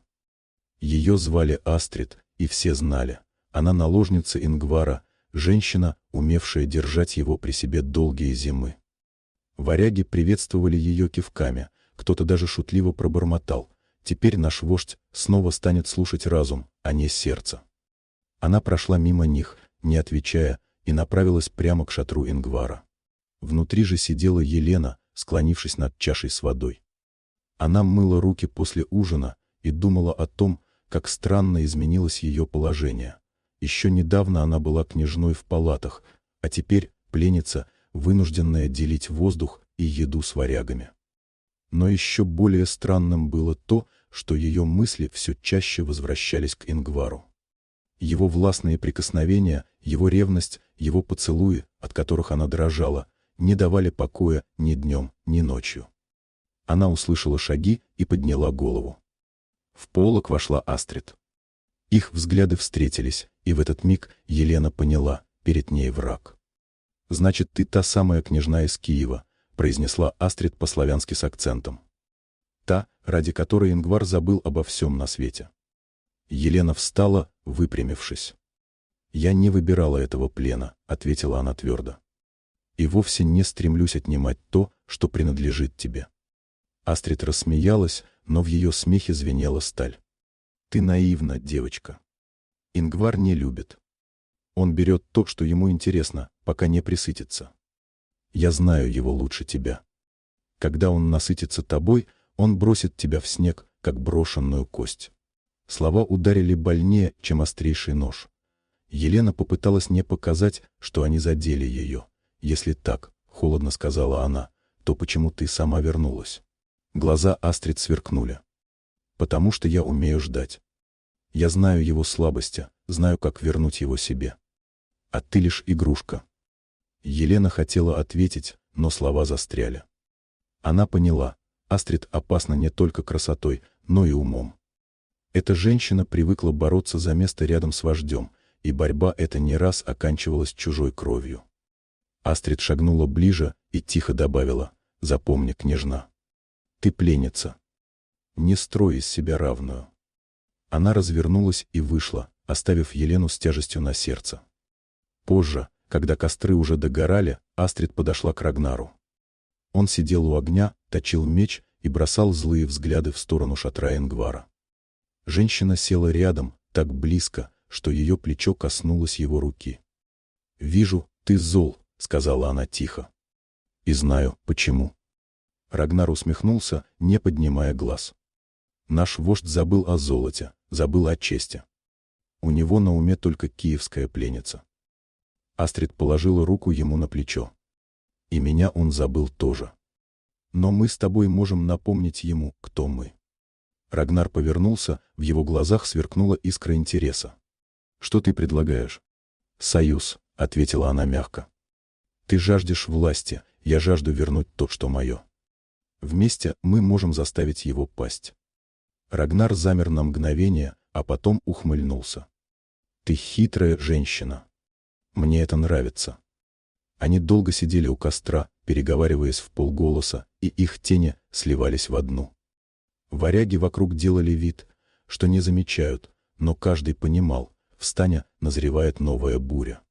Ее звали Астрид, и все знали, она наложница Ингвара, женщина, умевшая держать его при себе долгие зимы. Варяги приветствовали ее кивками, кто-то даже шутливо пробормотал: «Теперь наш вождь снова станет слушать разум, а не сердце». Она прошла мимо них, не отвечая, и направилась прямо к шатру Ингвара. Внутри же сидела Елена, склонившись над чашей с водой. Она мыла руки после ужина и думала о том, как странно изменилось ее положение. Еще недавно она была княжной в палатах, а теперь пленница, вынужденная делить воздух и еду с варягами. Но еще более странным было то, что ее мысли все чаще возвращались к Ингвару. Его властные прикосновения, его ревность, его поцелуи, от которых она дрожала, не давали покоя ни днем, ни ночью. Она услышала шаги и подняла голову. В полог вошла Астрид. Их взгляды встретились, и в этот миг Елена поняла, перед ней враг. «Значит, ты та самая княжна из Киева», — произнесла Астрид по-славянски с акцентом. «Та, ради которой Ингвар забыл обо всем на свете». Елена встала, выпрямившись. «Я не выбирала этого плена», — ответила она твердо. «И вовсе не стремлюсь отнимать то, что принадлежит тебе». Астрид рассмеялась, но в ее смехе звенела сталь. «Ты наивна, девочка. Ингвар не любит. Он берет то, что ему интересно, пока не присытится. Я знаю его лучше тебя. Когда он насытится тобой, он бросит тебя в снег, как брошенную кость». Слова ударили больнее, чем острейший нож. Елена попыталась не показать, что они задели ее. «Если так, — холодно сказала она, — то почему ты сама вернулась?» Глаза Астрид сверкнули. «Потому что я умею ждать. Я знаю его слабости, знаю, как вернуть его себе. А ты лишь игрушка». Елена хотела ответить, но слова застряли. Она поняла, Астрид опасна не только красотой, но и умом. Эта женщина привыкла бороться за место рядом с вождем, и борьба эта не раз оканчивалась чужой кровью. Астрид шагнула ближе и тихо добавила: «Запомни, княжна, ты пленница. Не строй из себя равную». Она развернулась и вышла, оставив Елену с тяжестью на сердце. Позже, когда костры уже догорали, Астрид подошла к Рагнару. Он сидел у огня, точил меч и бросал злые взгляды в сторону шатра Ингвара. Женщина села рядом, так близко, что ее плечо коснулось его руки. «Вижу, ты зол», — сказала она тихо. «И знаю, почему». Рагнар усмехнулся, не поднимая глаз. «Наш вождь забыл о золоте, забыл о чести. У него на уме только киевская пленница». Астрид положила руку ему на плечо. «И меня он забыл тоже. Но мы с тобой можем напомнить ему, кто мы». Рагнар повернулся, в его глазах сверкнула искра интереса. «Что ты предлагаешь?» «Союз», — ответила она мягко. «Ты жаждешь власти, я жажду вернуть то, что мое. Вместе мы можем заставить его пасть». Рагнар замер на мгновение, а потом ухмыльнулся. «Ты хитрая женщина. Мне это нравится». Они долго сидели у костра, переговариваясь вполголоса, и их тени сливались в одну. Варяги вокруг делали вид, что не замечают, но каждый понимал, в стане назревает новая буря.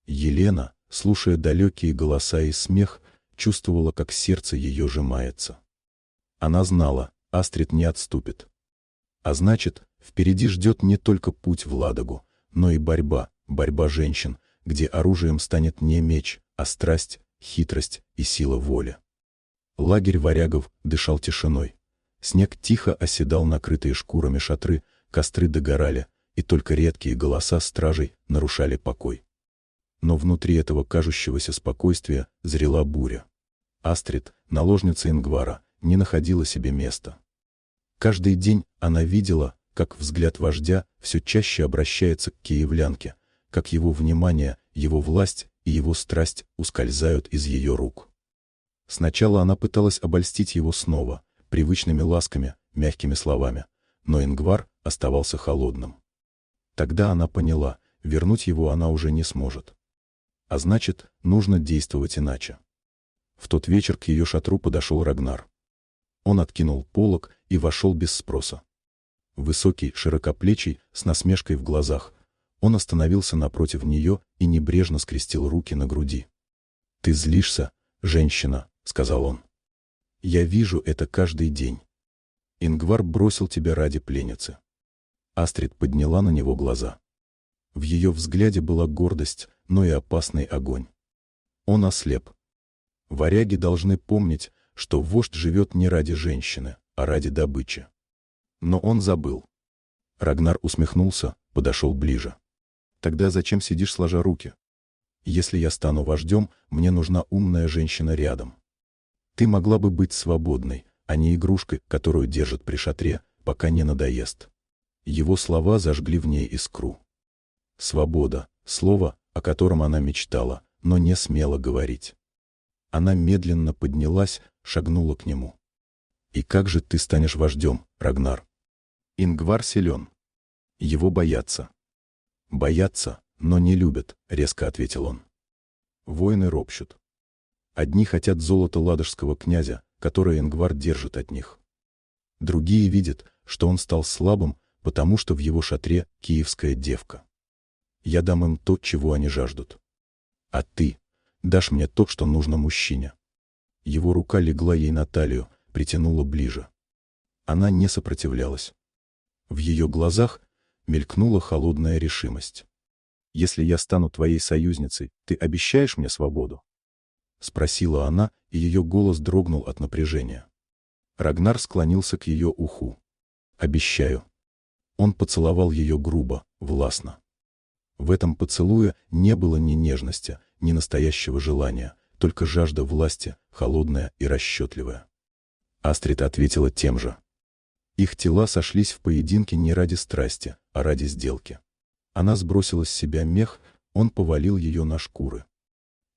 Елена, слушая далекие голоса и смех, чувствовала, как сердце ее сжимается. Она знала, Астрид не отступит. А значит, впереди ждет не только путь в Ладогу, но и борьба женщин, где оружием станет не меч, а страсть, хитрость и сила воли. Лагерь варягов дышал тишиной. Снег тихо оседал накрытые шкурами шатры, костры догорали, и только редкие голоса стражей нарушали покой. Но внутри этого кажущегося спокойствия зрела буря. Астрид, наложница Ингвара, не находила себе места. Каждый день она видела, как взгляд вождя все чаще обращается к киевлянке, как его внимание, его власть и его страсть ускользают из ее рук. Сначала она пыталась обольстить его снова, привычными ласками, мягкими словами, но Ингвар оставался холодным. Тогда она поняла, вернуть его она уже не сможет. А значит, нужно действовать иначе. В тот вечер к ее шатру подошел Рагнар. Он откинул полог и вошел без спроса. Высокий, широкоплечий, с насмешкой в глазах, он остановился напротив нее и небрежно скрестил руки на груди. «Ты злишься, женщина», — сказал он. «Я вижу это каждый день. Ингвар бросил тебя ради пленницы». Астрид подняла на него глаза. В ее взгляде была гордость, но и опасный огонь. Он ослеп. Варяги должны помнить, что вождь живет не ради женщины, а ради добычи. Но он забыл. Рагнар усмехнулся, подошел ближе. «Тогда зачем сидишь сложа руки? Если я стану вождем, мне нужна умная женщина рядом. Ты могла бы быть свободной, а не игрушкой, которую держат при шатре, пока не надоест». Его слова зажгли в ней искру. Свобода — слово, о котором она мечтала, но не смела говорить. Она медленно поднялась, шагнула к нему. «И как же ты станешь вождем, Рагнар? Ингвар силен. Его боятся». «Боятся, но не любят», — резко ответил он. Воины ропщут. Одни хотят золота ладожского князя, которое Ингвар держит от них. Другие видят, что он стал слабым, потому что в его шатре киевская девка. Я дам им то, чего они жаждут. А ты дашь мне то, что нужно мужчине». Его рука легла ей на талию, притянула ближе. Она не сопротивлялась. В ее глазах мелькнула холодная решимость. «Если я стану твоей союзницей, ты обещаешь мне свободу?» — спросила она, и ее голос дрогнул от напряжения. Рагнар склонился к ее уху. «Обещаю». Он поцеловал ее грубо, властно. В этом поцелуе не было ни нежности, ни настоящего желания, только жажда власти, холодная и расчетливая. Астрид ответила тем же. Их тела сошлись в поединке не ради страсти, а ради сделки. Она сбросила с себя мех, он повалил ее на шкуры.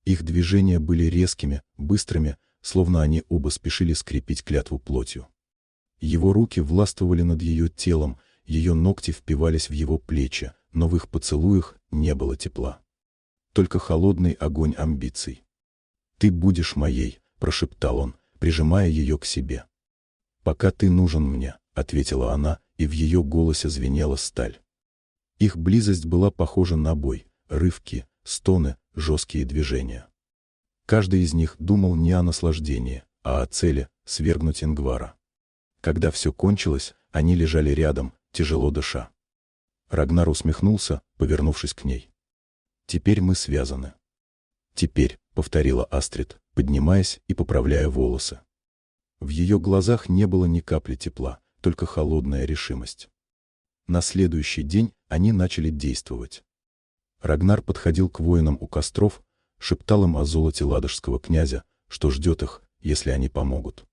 Их движения были резкими, быстрыми, словно они оба спешили скрепить клятву плотью. Его руки властвовали над ее телом, ее ногти впивались в его плечи, но в их поцелуях не было тепла. Только холодный огонь амбиций. «Ты будешь моей», — прошептал он, прижимая ее к себе. «Пока ты нужен мне», — ответила она, и в ее голосе звенела сталь. Их близость была похожа на бой, рывки, стоны, жесткие движения. Каждый из них думал не о наслаждении, а о цели — свергнуть Ингвара. Когда все кончилось, они лежали рядом, тяжело дыша. Рагнар усмехнулся, повернувшись к ней. «Теперь мы связаны». «Теперь», — повторила Астрид, поднимаясь и поправляя волосы. В ее глазах не было ни капли тепла, только холодная решимость. На следующий день они начали действовать. Рагнар подходил к воинам у костров, шептал им о золоте ладожского князя, что ждет их, если они помогут.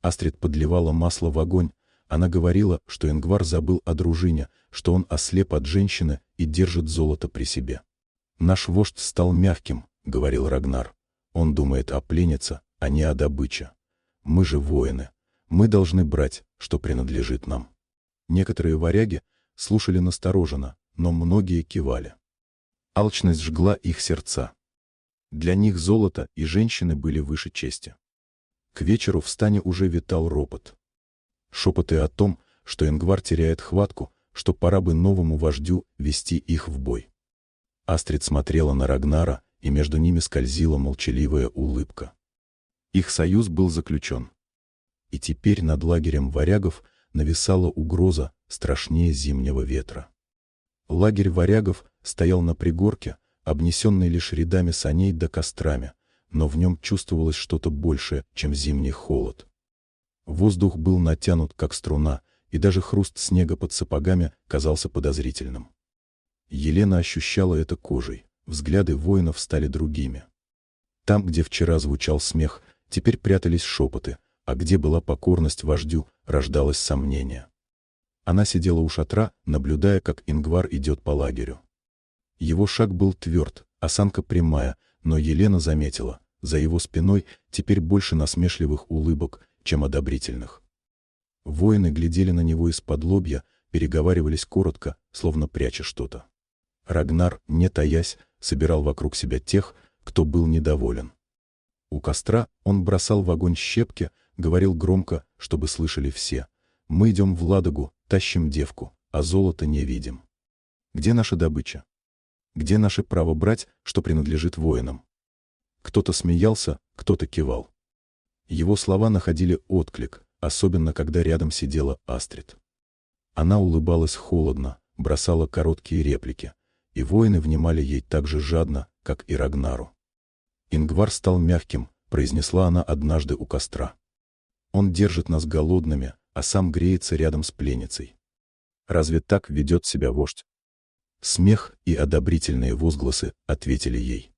Астрид подливала масло в огонь, она говорила, что Ингвар забыл о дружине, что он ослеп от женщины и держит золото при себе. «Наш вождь стал мягким», — говорил Рагнар. «Он думает о пленнице, а не о добыче. Мы же воины. Мы должны брать, что принадлежит нам». Некоторые варяги слушали настороженно, но многие кивали. Алчность жгла их сердца. Для них золото и женщины были выше чести. К вечеру в стане уже витал ропот. Шепоты о том, что Ингвар теряет хватку, что пора бы новому вождю вести их в бой. Астрид смотрела на Рагнара, и между ними скользила молчаливая улыбка. Их союз был заключен. И теперь над лагерем варягов нависала угроза страшнее зимнего ветра. Лагерь варягов стоял на пригорке, обнесенный лишь рядами саней да кострами, но в нем чувствовалось что-то большее, чем зимний холод. Воздух был натянут, как струна, и даже хруст снега под сапогами казался подозрительным. Елена ощущала это кожей, взгляды воинов стали другими. Там, где вчера звучал смех, теперь прятались шепоты, а где была покорность вождю, рождалось сомнение. Она сидела у шатра, наблюдая, как Ингвар идет по лагерю. Его шаг был тверд, осанка прямая, но Елена заметила, за его спиной теперь больше насмешливых улыбок, чем одобрительных. Воины глядели на него из-под лобья, переговаривались коротко, словно пряча что-то. Рагнар, не таясь, собирал вокруг себя тех, кто был недоволен. У костра он бросал в огонь щепки, говорил громко, чтобы слышали все. «Мы идем в Ладогу, тащим девку, а золота не видим. Где наша добыча? Где наше право брать, что принадлежит воинам?» Кто-то смеялся, кто-то кивал. Его слова находили отклик, особенно когда рядом сидела Астрид. Она улыбалась холодно, бросала короткие реплики, и воины внимали ей так же жадно, как и Рагнару. «Ингвар стал мягким», — произнесла она однажды у костра. «Он держит нас голодными, а сам греется рядом с пленницей. Разве так ведет себя вождь?» Смех и одобрительные возгласы ответили ей.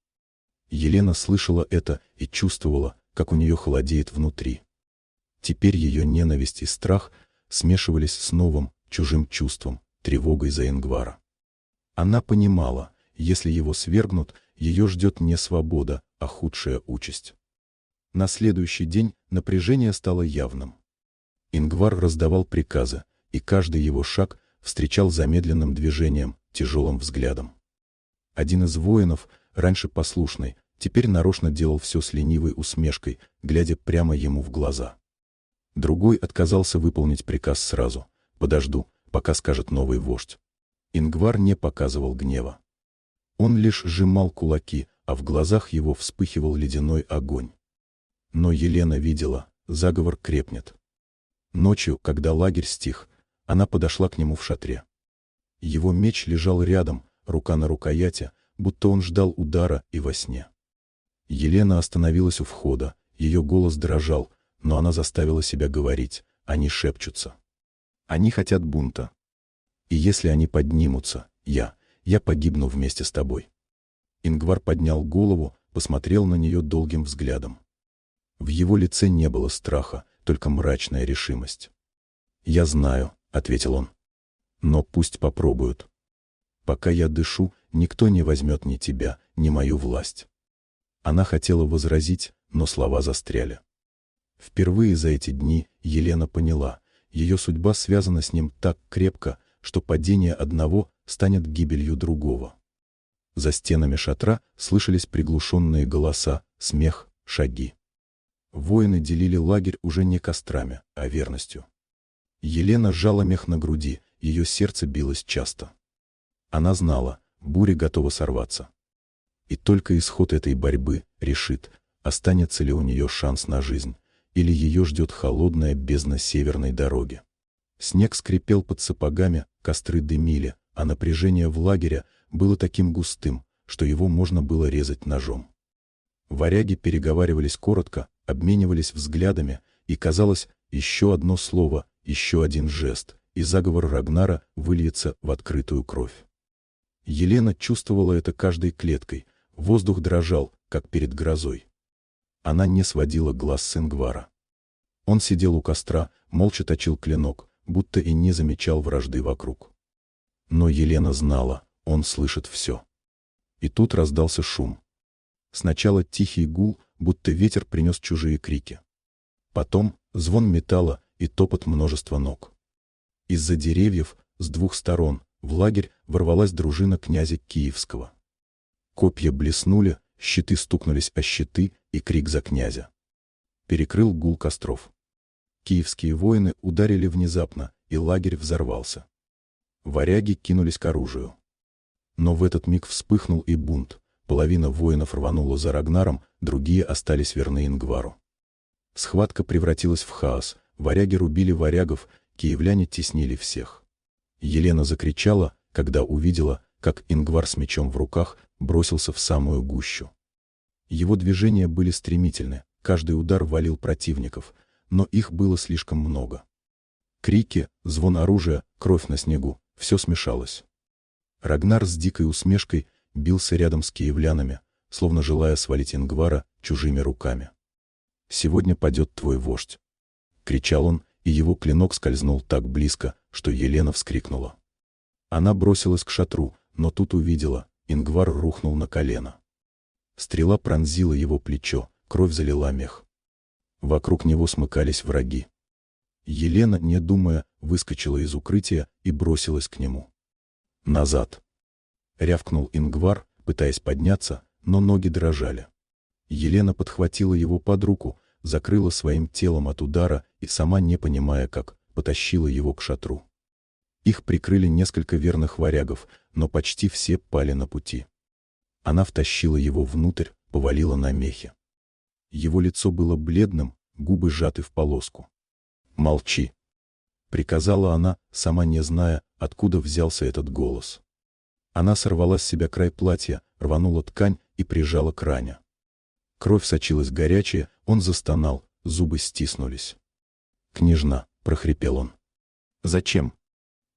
Елена слышала это и чувствовала, как у нее холодеет внутри. Теперь ее ненависть и страх смешивались с новым, чужим чувством, тревогой за Ингвара. Она понимала, если его свергнут, ее ждет не свобода, а худшая участь. На следующий день напряжение стало явным. Ингвар раздавал приказы, и каждый его шаг встречал замедленным движением, тяжелым взглядом. Один из воинов, раньше послушный, теперь нарочно делал все с ленивой усмешкой, глядя прямо ему в глаза. Другой отказался выполнить приказ сразу. «Подожду, пока скажет новый вождь». Ингвар не показывал гнева. Он лишь сжимал кулаки, а в глазах его вспыхивал ледяной огонь. Но Елена видела, заговор крепнет. Ночью, когда лагерь стих, она подошла к нему в шатре. Его меч лежал рядом, рука на рукояти, будто он ждал удара и во сне. Елена остановилась у входа, ее голос дрожал, но она заставила себя говорить: они шепчутся. Они хотят бунта. И если они поднимутся, я погибну вместе с тобой. Ингвар поднял голову, посмотрел на нее долгим взглядом. В его лице не было страха, только мрачная решимость. «Я знаю», — ответил он. «Но пусть попробуют. Пока я дышу, никто не возьмет ни тебя, ни мою власть». Она хотела возразить, но слова застряли. Впервые за эти дни Елена поняла, ее судьба связана с ним так крепко, что падение одного станет гибелью другого. За стенами шатра слышались приглушенные голоса, смех, шаги. Воины делили лагерь уже не кострами, а верностью. Елена сжала мех на груди, ее сердце билось часто. Она знала, буря готова сорваться. И только исход этой борьбы решит, останется ли у нее шанс на жизнь, или ее ждет холодная бездна северной дороги. Снег скрипел под сапогами, костры дымили, а напряжение в лагере было таким густым, что его можно было резать ножом. Варяги переговаривались коротко, обменивались взглядами, и, казалось, еще одно слово, еще один жест, и заговор Рагнара выльется в открытую кровь. Елена чувствовала это каждой клеткой, воздух дрожал, как перед грозой. Она не сводила глаз с Ингвара. Он сидел у костра, молча точил клинок, будто и не замечал вражды вокруг. Но Елена знала, он слышит все. И тут раздался шум. Сначала тихий гул, будто ветер принес чужие крики. Потом звон металла и топот множества ног. Из-за деревьев, с двух сторон, в лагерь ворвалась дружина князя Киевского. Копья блеснули, Щиты стукнулись о щиты, и крик за князя перекрыл гул костров. Киевские воины ударили внезапно, и лагерь взорвался. Варяги кинулись к оружию. Но в этот миг вспыхнул и бунт. Половина воинов рванула за Рагнаром, другие остались верны Ингвару. Схватка превратилась в хаос. Варяги рубили варягов, киевляне теснили всех. Елена закричала, когда увидела, как Ингвар с мечом в руках бросился в самую гущу. Его движения были стремительны, каждый удар валил противников, но их было слишком много. Крики, звон оружия, кровь на снегу — все смешалось. Рагнар с дикой усмешкой бился рядом с киевлянами, словно желая свалить Ингвара чужими руками. «Сегодня падет твой вождь!» — кричал он, и его клинок скользнул так близко, что Елена вскрикнула. Она бросилась к шатру, но тут увидела — Ингвар рухнул на колено. Стрела пронзила его плечо, кровь залила мех. Вокруг него смыкались враги. Елена, не думая, выскочила из укрытия и бросилась к нему. «Назад!» — рявкнул Ингвар, пытаясь подняться, но ноги дрожали. Елена подхватила его под руку, закрыла своим телом от удара и, сама не понимая как, потащила его к шатру. Их прикрыли несколько верных варягов, но почти все пали на пути. Она втащила его внутрь, повалила на мехи. Его лицо было бледным, губы сжаты в полоску. «Молчи!» — приказала она, сама не зная, откуда взялся этот голос. Она сорвала с себя край платья, рванула ткань и прижала к ране. Кровь сочилась горячая, он застонал, зубы стиснулись. «Княжна!» — прохрипел он. «Зачем?»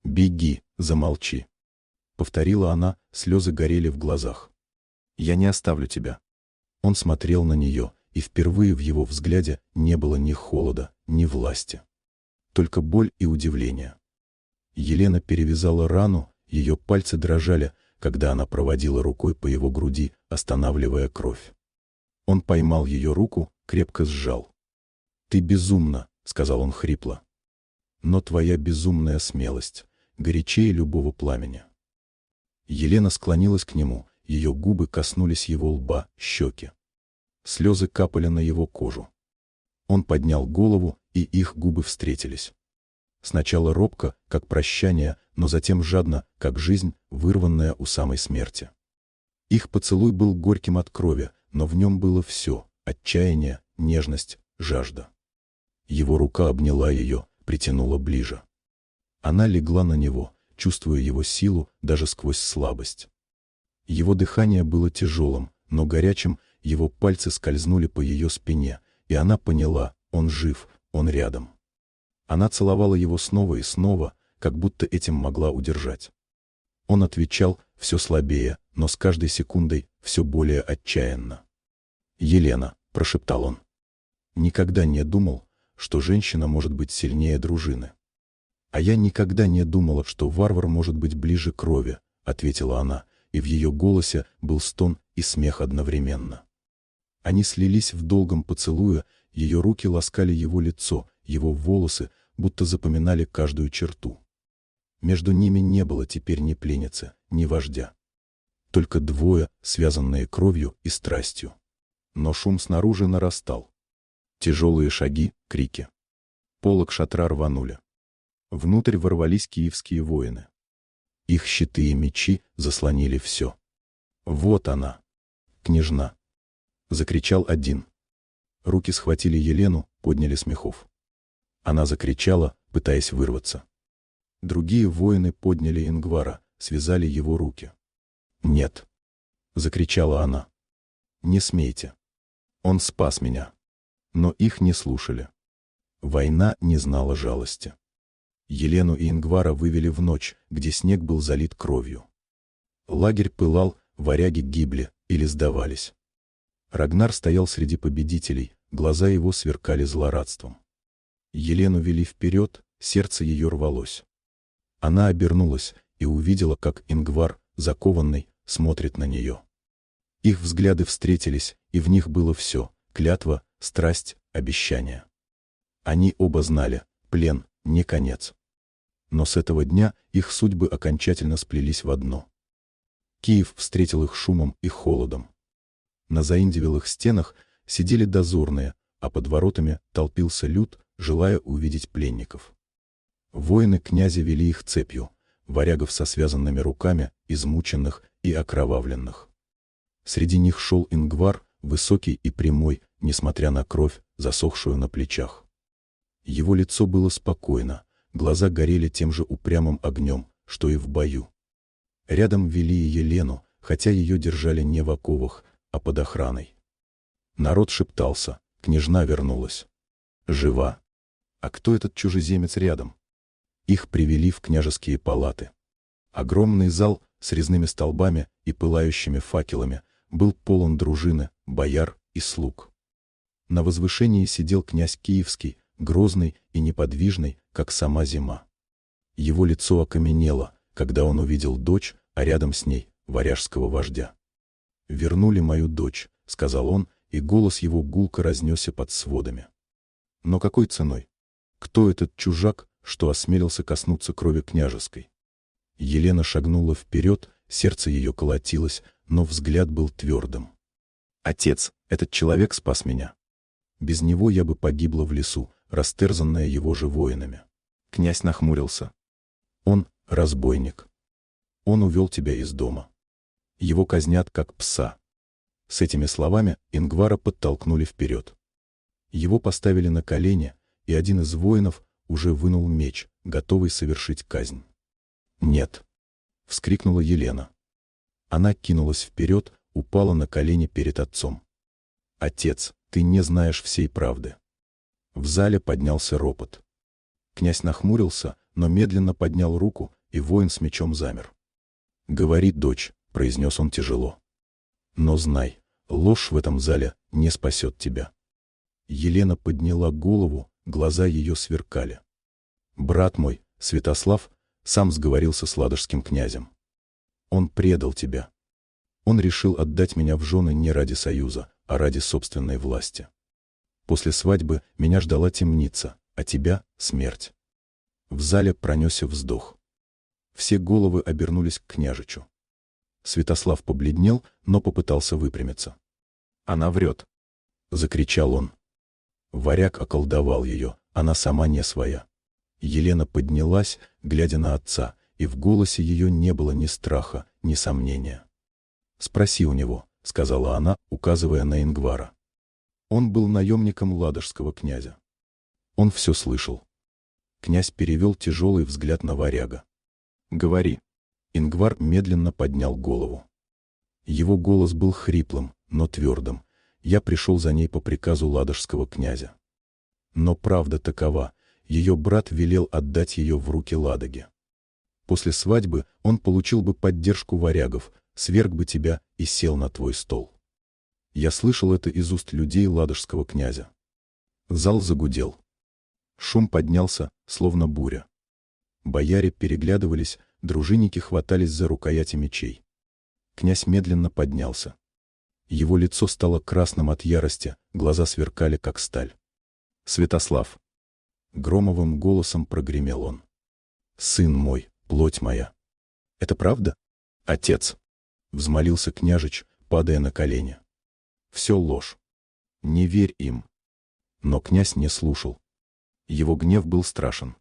«Беги, замолчи!» — повторила она, слезы горели в глазах. «Я не оставлю тебя». Он смотрел на нее, и впервые в его взгляде не было ни холода, ни власти. Только боль и удивление. Елена перевязала рану, ее пальцы дрожали, когда она проводила рукой по его груди, останавливая кровь. Он поймал ее руку, крепко сжал. «Ты безумна», — сказал он хрипло. «Но твоя безумная смелость горячее любого пламени». Елена склонилась к нему, ее губы коснулись его лба, щеки. Слезы капали на его кожу. Он поднял голову, и их губы встретились. Сначала робко, как прощание, но затем жадно, как жизнь, вырванная у самой смерти. Их поцелуй был горьким от крови, но в нем было все — отчаяние, нежность, жажда. Его рука обняла ее, притянула ближе. Она легла на него, чувствуя его силу даже сквозь слабость. Его дыхание было тяжелым, но горячим, его пальцы скользнули по ее спине, и она поняла — он жив, он рядом. Она целовала его снова и снова, как будто этим могла удержать. Он отвечал все слабее, но с каждой секундой все более отчаянно. «Елена», — прошептал он. «Никогда не думал, что женщина может быть сильнее дружины». «А я никогда не думала, что варвар может быть ближе крови», — ответила она, и в ее голосе был стон и смех одновременно. Они слились в долгом поцелуе, ее руки ласкали его лицо, его волосы, будто запоминали каждую черту. Между ними не было теперь ни пленницы, ни вождя. Только двое, связанные кровью и страстью. Но шум снаружи нарастал. Тяжелые шаги, крики. Полог шатра рванули. Внутрь ворвались киевские воины. Их щиты и мечи заслонили все. «Вот она, княжна!» — закричал один. Руки схватили Елену, подняли с мехов. Она закричала, пытаясь вырваться. Другие воины подняли Ингвара, связали его руки. «Нет!» — закричала она. «Не смейте! Он спас меня!» Но их не слушали. Война не знала жалости. Елену и Ингвара вывели в ночь, где снег был залит кровью. Лагерь пылал, варяги гибли или сдавались. Рагнар стоял среди победителей, глаза его сверкали злорадством. Елену вели вперед, сердце ее рвалось. Она обернулась и увидела, как Ингвар, закованный, смотрит на нее. Их взгляды встретились, и в них было все — клятва, страсть, обещание. Они оба знали — плен — не конец. Но с этого дня их судьбы окончательно сплелись в одно. Киев встретил их шумом и холодом. На заиндевелых стенах сидели дозорные, а под воротами толпился люд, желая увидеть пленников. Воины князя вели их цепью, варягов со связанными руками, измученных и окровавленных. Среди них шел Ингвар, высокий и прямой, несмотря на кровь, засохшую на плечах. Его лицо было спокойно, глаза горели тем же упрямым огнем, что и в бою. Рядом вели и Елену, хотя ее держали не в оковах, а под охраной. Народ шептался, княжна вернулась. Жива. А кто этот чужеземец рядом? Их привели в княжеские палаты. Огромный зал с резными столбами и пылающими факелами был полон дружины, бояр и слуг. На возвышении сидел князь Киевский, грозный и неподвижный, как сама зима. Его лицо окаменело, когда он увидел дочь, а рядом с ней — варяжского вождя. «Вернули мою дочь», — сказал он, и голос его гулко разнесся под сводами. Но какой ценой? Кто этот чужак, что осмелился коснуться крови княжеской? Елена шагнула вперед, сердце ее колотилось, но взгляд был твердым. «Отец, этот человек спас меня. Без него я бы погибла в лесу, растерзанная его же воинами». Князь нахмурился. «Он — разбойник. Он увел тебя из дома. Его казнят, как пса». С этими словами Ингвара подтолкнули вперед. Его поставили на колени, и один из воинов уже вынул меч, готовый совершить казнь. «Нет!» — вскрикнула Елена. Она кинулась вперед, упала на колени перед отцом. «Отец, ты не знаешь всей правды». В зале поднялся ропот. Князь нахмурился, но медленно поднял руку, и воин с мечом замер. «Говори, дочь», — произнес он тяжело. «Но знай, ложь в этом зале не спасет тебя». Елена подняла голову, глаза ее сверкали. «Брат мой, Святослав, сам сговорился с ладожским князем. Он предал тебя. Он решил отдать меня в жены не ради союза, а ради собственной власти. После свадьбы меня ждала темница, а тебя — смерть». В зале пронесся вздох. Все головы обернулись к княжичу. Святослав побледнел, но попытался выпрямиться. «Она врет!» — закричал он. Варяг околдовал ее, она сама не своя. Елена поднялась, глядя на отца, и в голосе ее не было ни страха, ни сомнения. «Спроси у него», — сказала она, указывая на Ингвара. Он был наемником ладожского князя. Он все слышал. Князь перевел тяжелый взгляд на варяга. «Говори». Ингвар медленно поднял голову. Его голос был хриплым, но твердым. «Я пришел за ней по приказу ладожского князя. Но правда такова, ее брат велел отдать ее в руки Ладоги. После свадьбы он получил бы поддержку варягов, сверг бы тебя и сел на твой стол». Я слышал это из уст людей ладожского князя. Зал загудел. Шум поднялся, словно буря. Бояре переглядывались, дружинники хватались за рукояти мечей. Князь медленно поднялся. Его лицо стало красным от ярости, глаза сверкали, как сталь. «Святослав!» Громовым голосом прогремел он. «Сын мой, плоть моя!» «Это правда?» «Отец!» — взмолился княжич, падая на колени. «Все ложь. Не верь им». Но князь не слушал. Его гнев был страшен.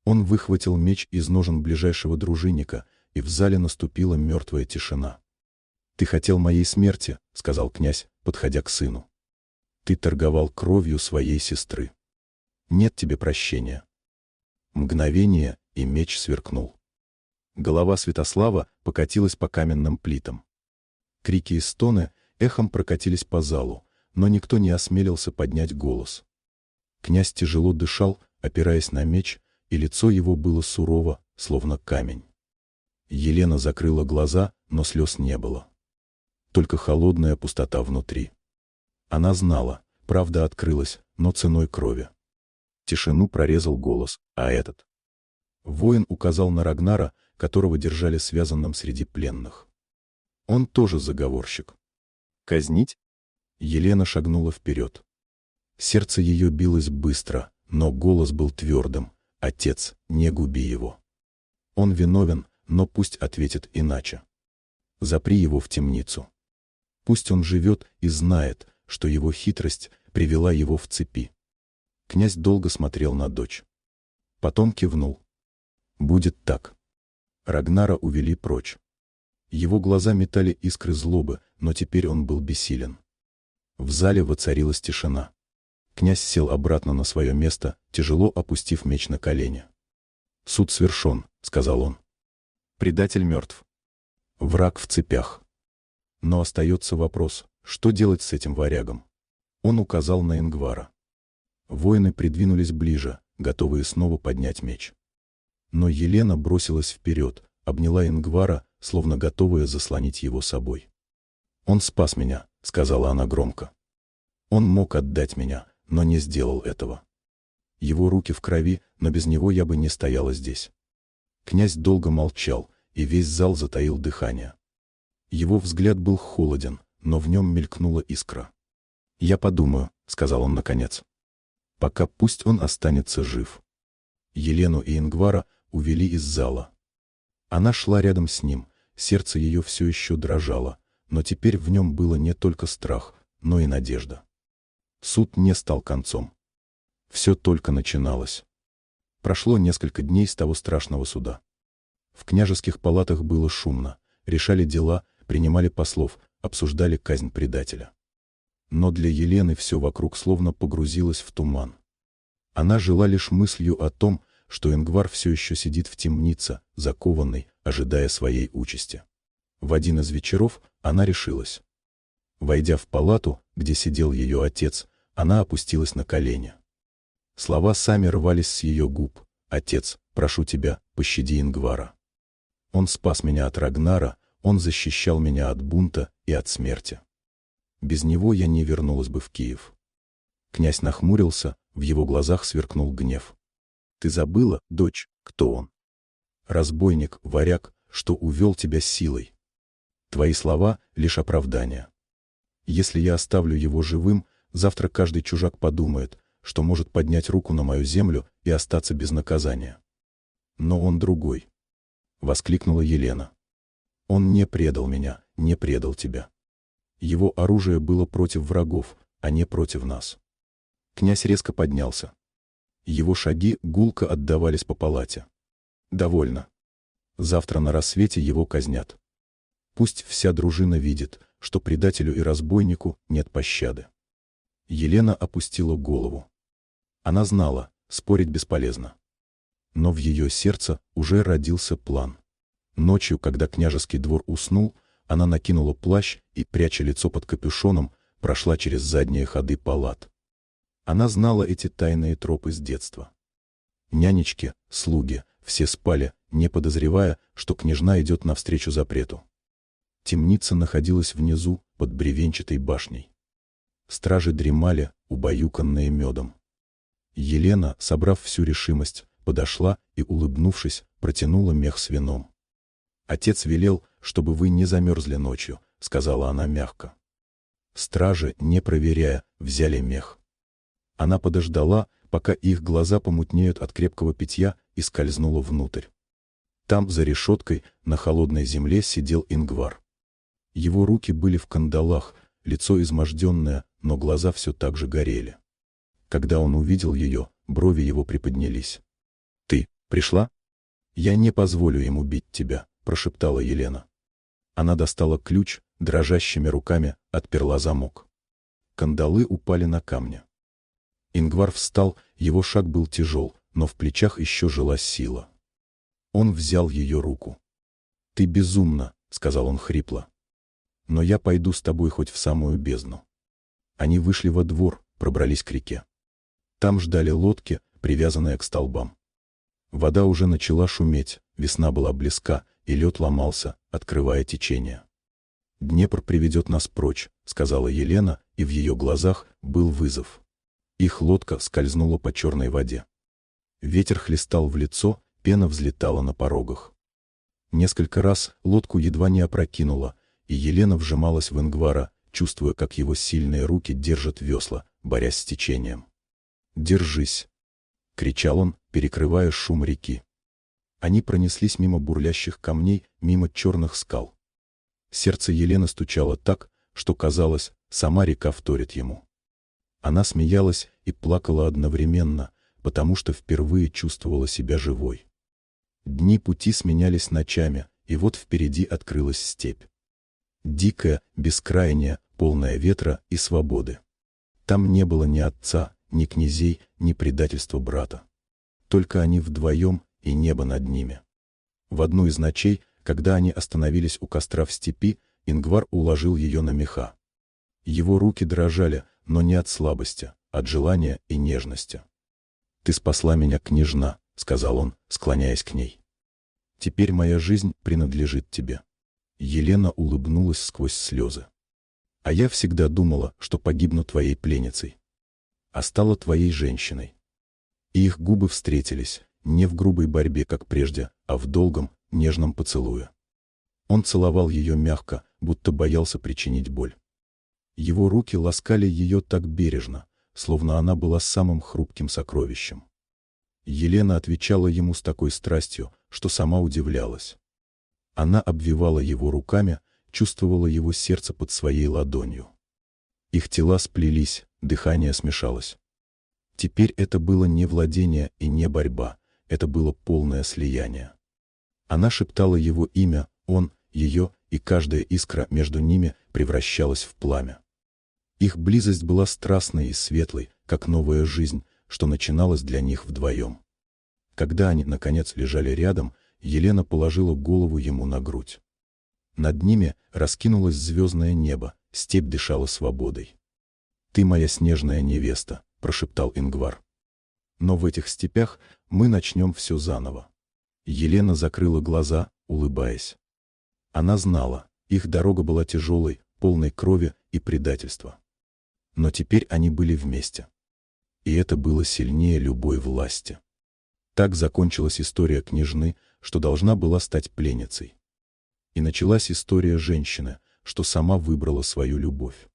Он выхватил меч из ножен ближайшего дружинника, и в зале наступила мертвая тишина. «Ты хотел моей смерти», — сказал князь, подходя к сыну. «Ты торговал кровью своей сестры. Нет тебе прощения». Мгновение, и меч сверкнул. Голова Святослава покатилась по каменным плитам. Крики и стоны эхом прокатились по залу, но никто не осмелился поднять голос. Князь тяжело дышал, опираясь на меч, и лицо его было сурово, словно камень. Елена закрыла глаза, но слез не было. Только холодная пустота внутри. Она знала, правда открылась, но ценой крови. Тишину прорезал голос, а этот. Воин указал на Рагнара, которого держали связанным среди пленных. Он тоже заговорщик. «Казнить?» Елена шагнула вперед. Сердце ее билось быстро, но голос был твердым. «Отец, не губи его. Он виновен, но пусть ответит иначе. Запри его в темницу». Пусть он живет и знает, что его хитрость привела его в цепи. Князь долго смотрел на дочь. Потом кивнул. Будет так. Рагнара увели прочь. Его глаза метали искры злобы, но теперь он был бессилен. В зале воцарилась тишина. Князь сел обратно на свое место, тяжело опустив меч на колени. «Суд свершен», — сказал он. «Предатель мертв. Враг в цепях. Но остается вопрос, что делать с этим варягом?» Он указал на Ингвара. Воины придвинулись ближе, готовые снова поднять меч. Но Елена бросилась вперед, обняла Ингвара, словно готовая заслонить его собой. «Он спас меня», — сказала она громко. «Он мог отдать меня, но не сделал этого. Его руки в крови, но без него я бы не стояла здесь». Князь долго молчал, и весь зал затаил дыхание. Его взгляд был холоден, но в нем мелькнула искра. «Я подумаю», — сказал он наконец. «Пока пусть он останется жив». Елену и Ингвара увели из зала. Она шла рядом с ним, сердце ее все еще дрожало, но теперь в нем было не только страх, но и надежда. Суд не стал концом. Все только начиналось. Прошло несколько дней с того страшного суда. В княжеских палатах было шумно, решали дела, принимали послов, обсуждали казнь предателя. Но для Елены все вокруг словно погрузилось в туман. Она жила лишь мыслью о том, что Ингвар все еще сидит в темнице, закованный, ожидая своей участи. В один из вечеров она решилась. Войдя в палату, где сидел ее отец, она опустилась на колени. Слова сами рвались с ее губ. «Отец, прошу тебя, пощади Ингвара. Он спас меня от Рагнара, он защищал меня от бунта и от смерти. Без него я не вернулась бы в Киев». Князь нахмурился, в его глазах сверкнул гнев. «Ты забыла, дочь, кто он? Разбойник, варяг, что увел тебя силой. Твои слова — лишь оправдание. Если я оставлю его живым, завтра каждый чужак подумает, что может поднять руку на мою землю и остаться без наказания. Но он другой», — воскликнула Елена. «Он не предал меня, не предал тебя. Его оружие было против врагов, а не против нас». Князь резко поднялся. Его шаги гулко отдавались по палате. «Довольно. Завтра на рассвете его казнят. Пусть вся дружина видит, что предателю и разбойнику нет пощады». Елена опустила голову. Она знала, спорить бесполезно. Но в ее сердце уже родился план. Ночью, когда княжеский двор уснул, она накинула плащ и, пряча лицо под капюшоном, прошла через задние ходы палат. Она знала эти тайные тропы с детства. Нянечки, слуги, все спали, не подозревая, что княжна идет навстречу запрету. Темница находилась внизу, под бревенчатой башней. Стражи дремали, убаюканные медом. Елена, собрав всю решимость, подошла и, улыбнувшись, протянула мех с вином. «Отец велел, чтобы вы не замерзли ночью», — сказала она мягко. Стражи, не проверяя, взяли мех. Она подождала, пока их глаза помутнеют от крепкого питья, и скользнула внутрь. Там, за решеткой, на холодной земле сидел Ингвар. Его руки были в кандалах, лицо изможденное, но глаза все так же горели. Когда он увидел ее, брови его приподнялись. «Ты пришла? Я не позволю ему бить тебя», — прошептала Елена. Она достала ключ, дрожащими руками отперла замок. Кандалы упали на камни. Ингвар встал, его шаг был тяжел, но в плечах еще жила сила. Он взял ее руку. «Ты безумна», — сказал он хрипло. «Но я пойду с тобой хоть в самую бездну». Они вышли во двор, пробрались к реке. Там ждали лодки, привязанные к столбам. Вода уже начала шуметь, весна была близка, и лед ломался, открывая течение. «Днепр приведет нас прочь», — сказала Елена, и в ее глазах был вызов. Их лодка скользнула по черной воде. Ветер хлестал в лицо, пена взлетала на порогах. Несколько раз лодку едва не опрокинула, и Елена вжималась в Ингвара, чувствуя, как его сильные руки держат весла, борясь с течением. «Держись!» — кричал он, перекрывая шум реки. Они пронеслись мимо бурлящих камней, мимо черных скал. Сердце Елены стучало так, что, казалось, сама река вторит ему. Она смеялась и плакала одновременно, потому что впервые чувствовала себя живой. Дни пути сменялись ночами, и вот впереди открылась степь. Дикая, бескрайняя, полная ветра и свободы. Там не было ни отца, ни князей, ни предательства брата. Только они вдвоем и небо над ними. В одну из ночей, когда они остановились у костра в степи, Ингвар уложил ее на меха. Его руки дрожали, но не от слабости, от желания и нежности. «Ты спасла меня, княжна», — сказал он, склоняясь к ней. «Теперь моя жизнь принадлежит тебе». Елена улыбнулась сквозь слезы. «А я всегда думала, что погибну твоей пленницей, а стала твоей женщиной». И их губы встретились, не в грубой борьбе, как прежде, а в долгом, нежном поцелуе. Он целовал ее мягко, будто боялся причинить боль. Его руки ласкали ее так бережно, словно она была самым хрупким сокровищем. Елена отвечала ему с такой страстью, что сама удивлялась. Она обвивала его руками, чувствовала его сердце под своей ладонью. Их тела сплелись, дыхание смешалось. Теперь это было не владение и не борьба, это было полное слияние. Она шептала его имя, он, ее, и каждая искра между ними превращалась в пламя. Их близость была страстной и светлой, как новая жизнь, что начиналась для них вдвоем. Когда они, наконец, лежали рядом, Елена положила голову ему на грудь. Над ними раскинулось звездное небо, степь дышала свободой. «Ты моя снежная невеста», — прошептал Ингвар. «Но в этих степях мы начнем все заново». Елена закрыла глаза, улыбаясь. Она знала, их дорога была тяжелой, полной крови и предательства. Но теперь они были вместе. И это было сильнее любой власти. Так закончилась история княжны, что должна была стать пленницей. И началась история женщины, что сама выбрала свою любовь.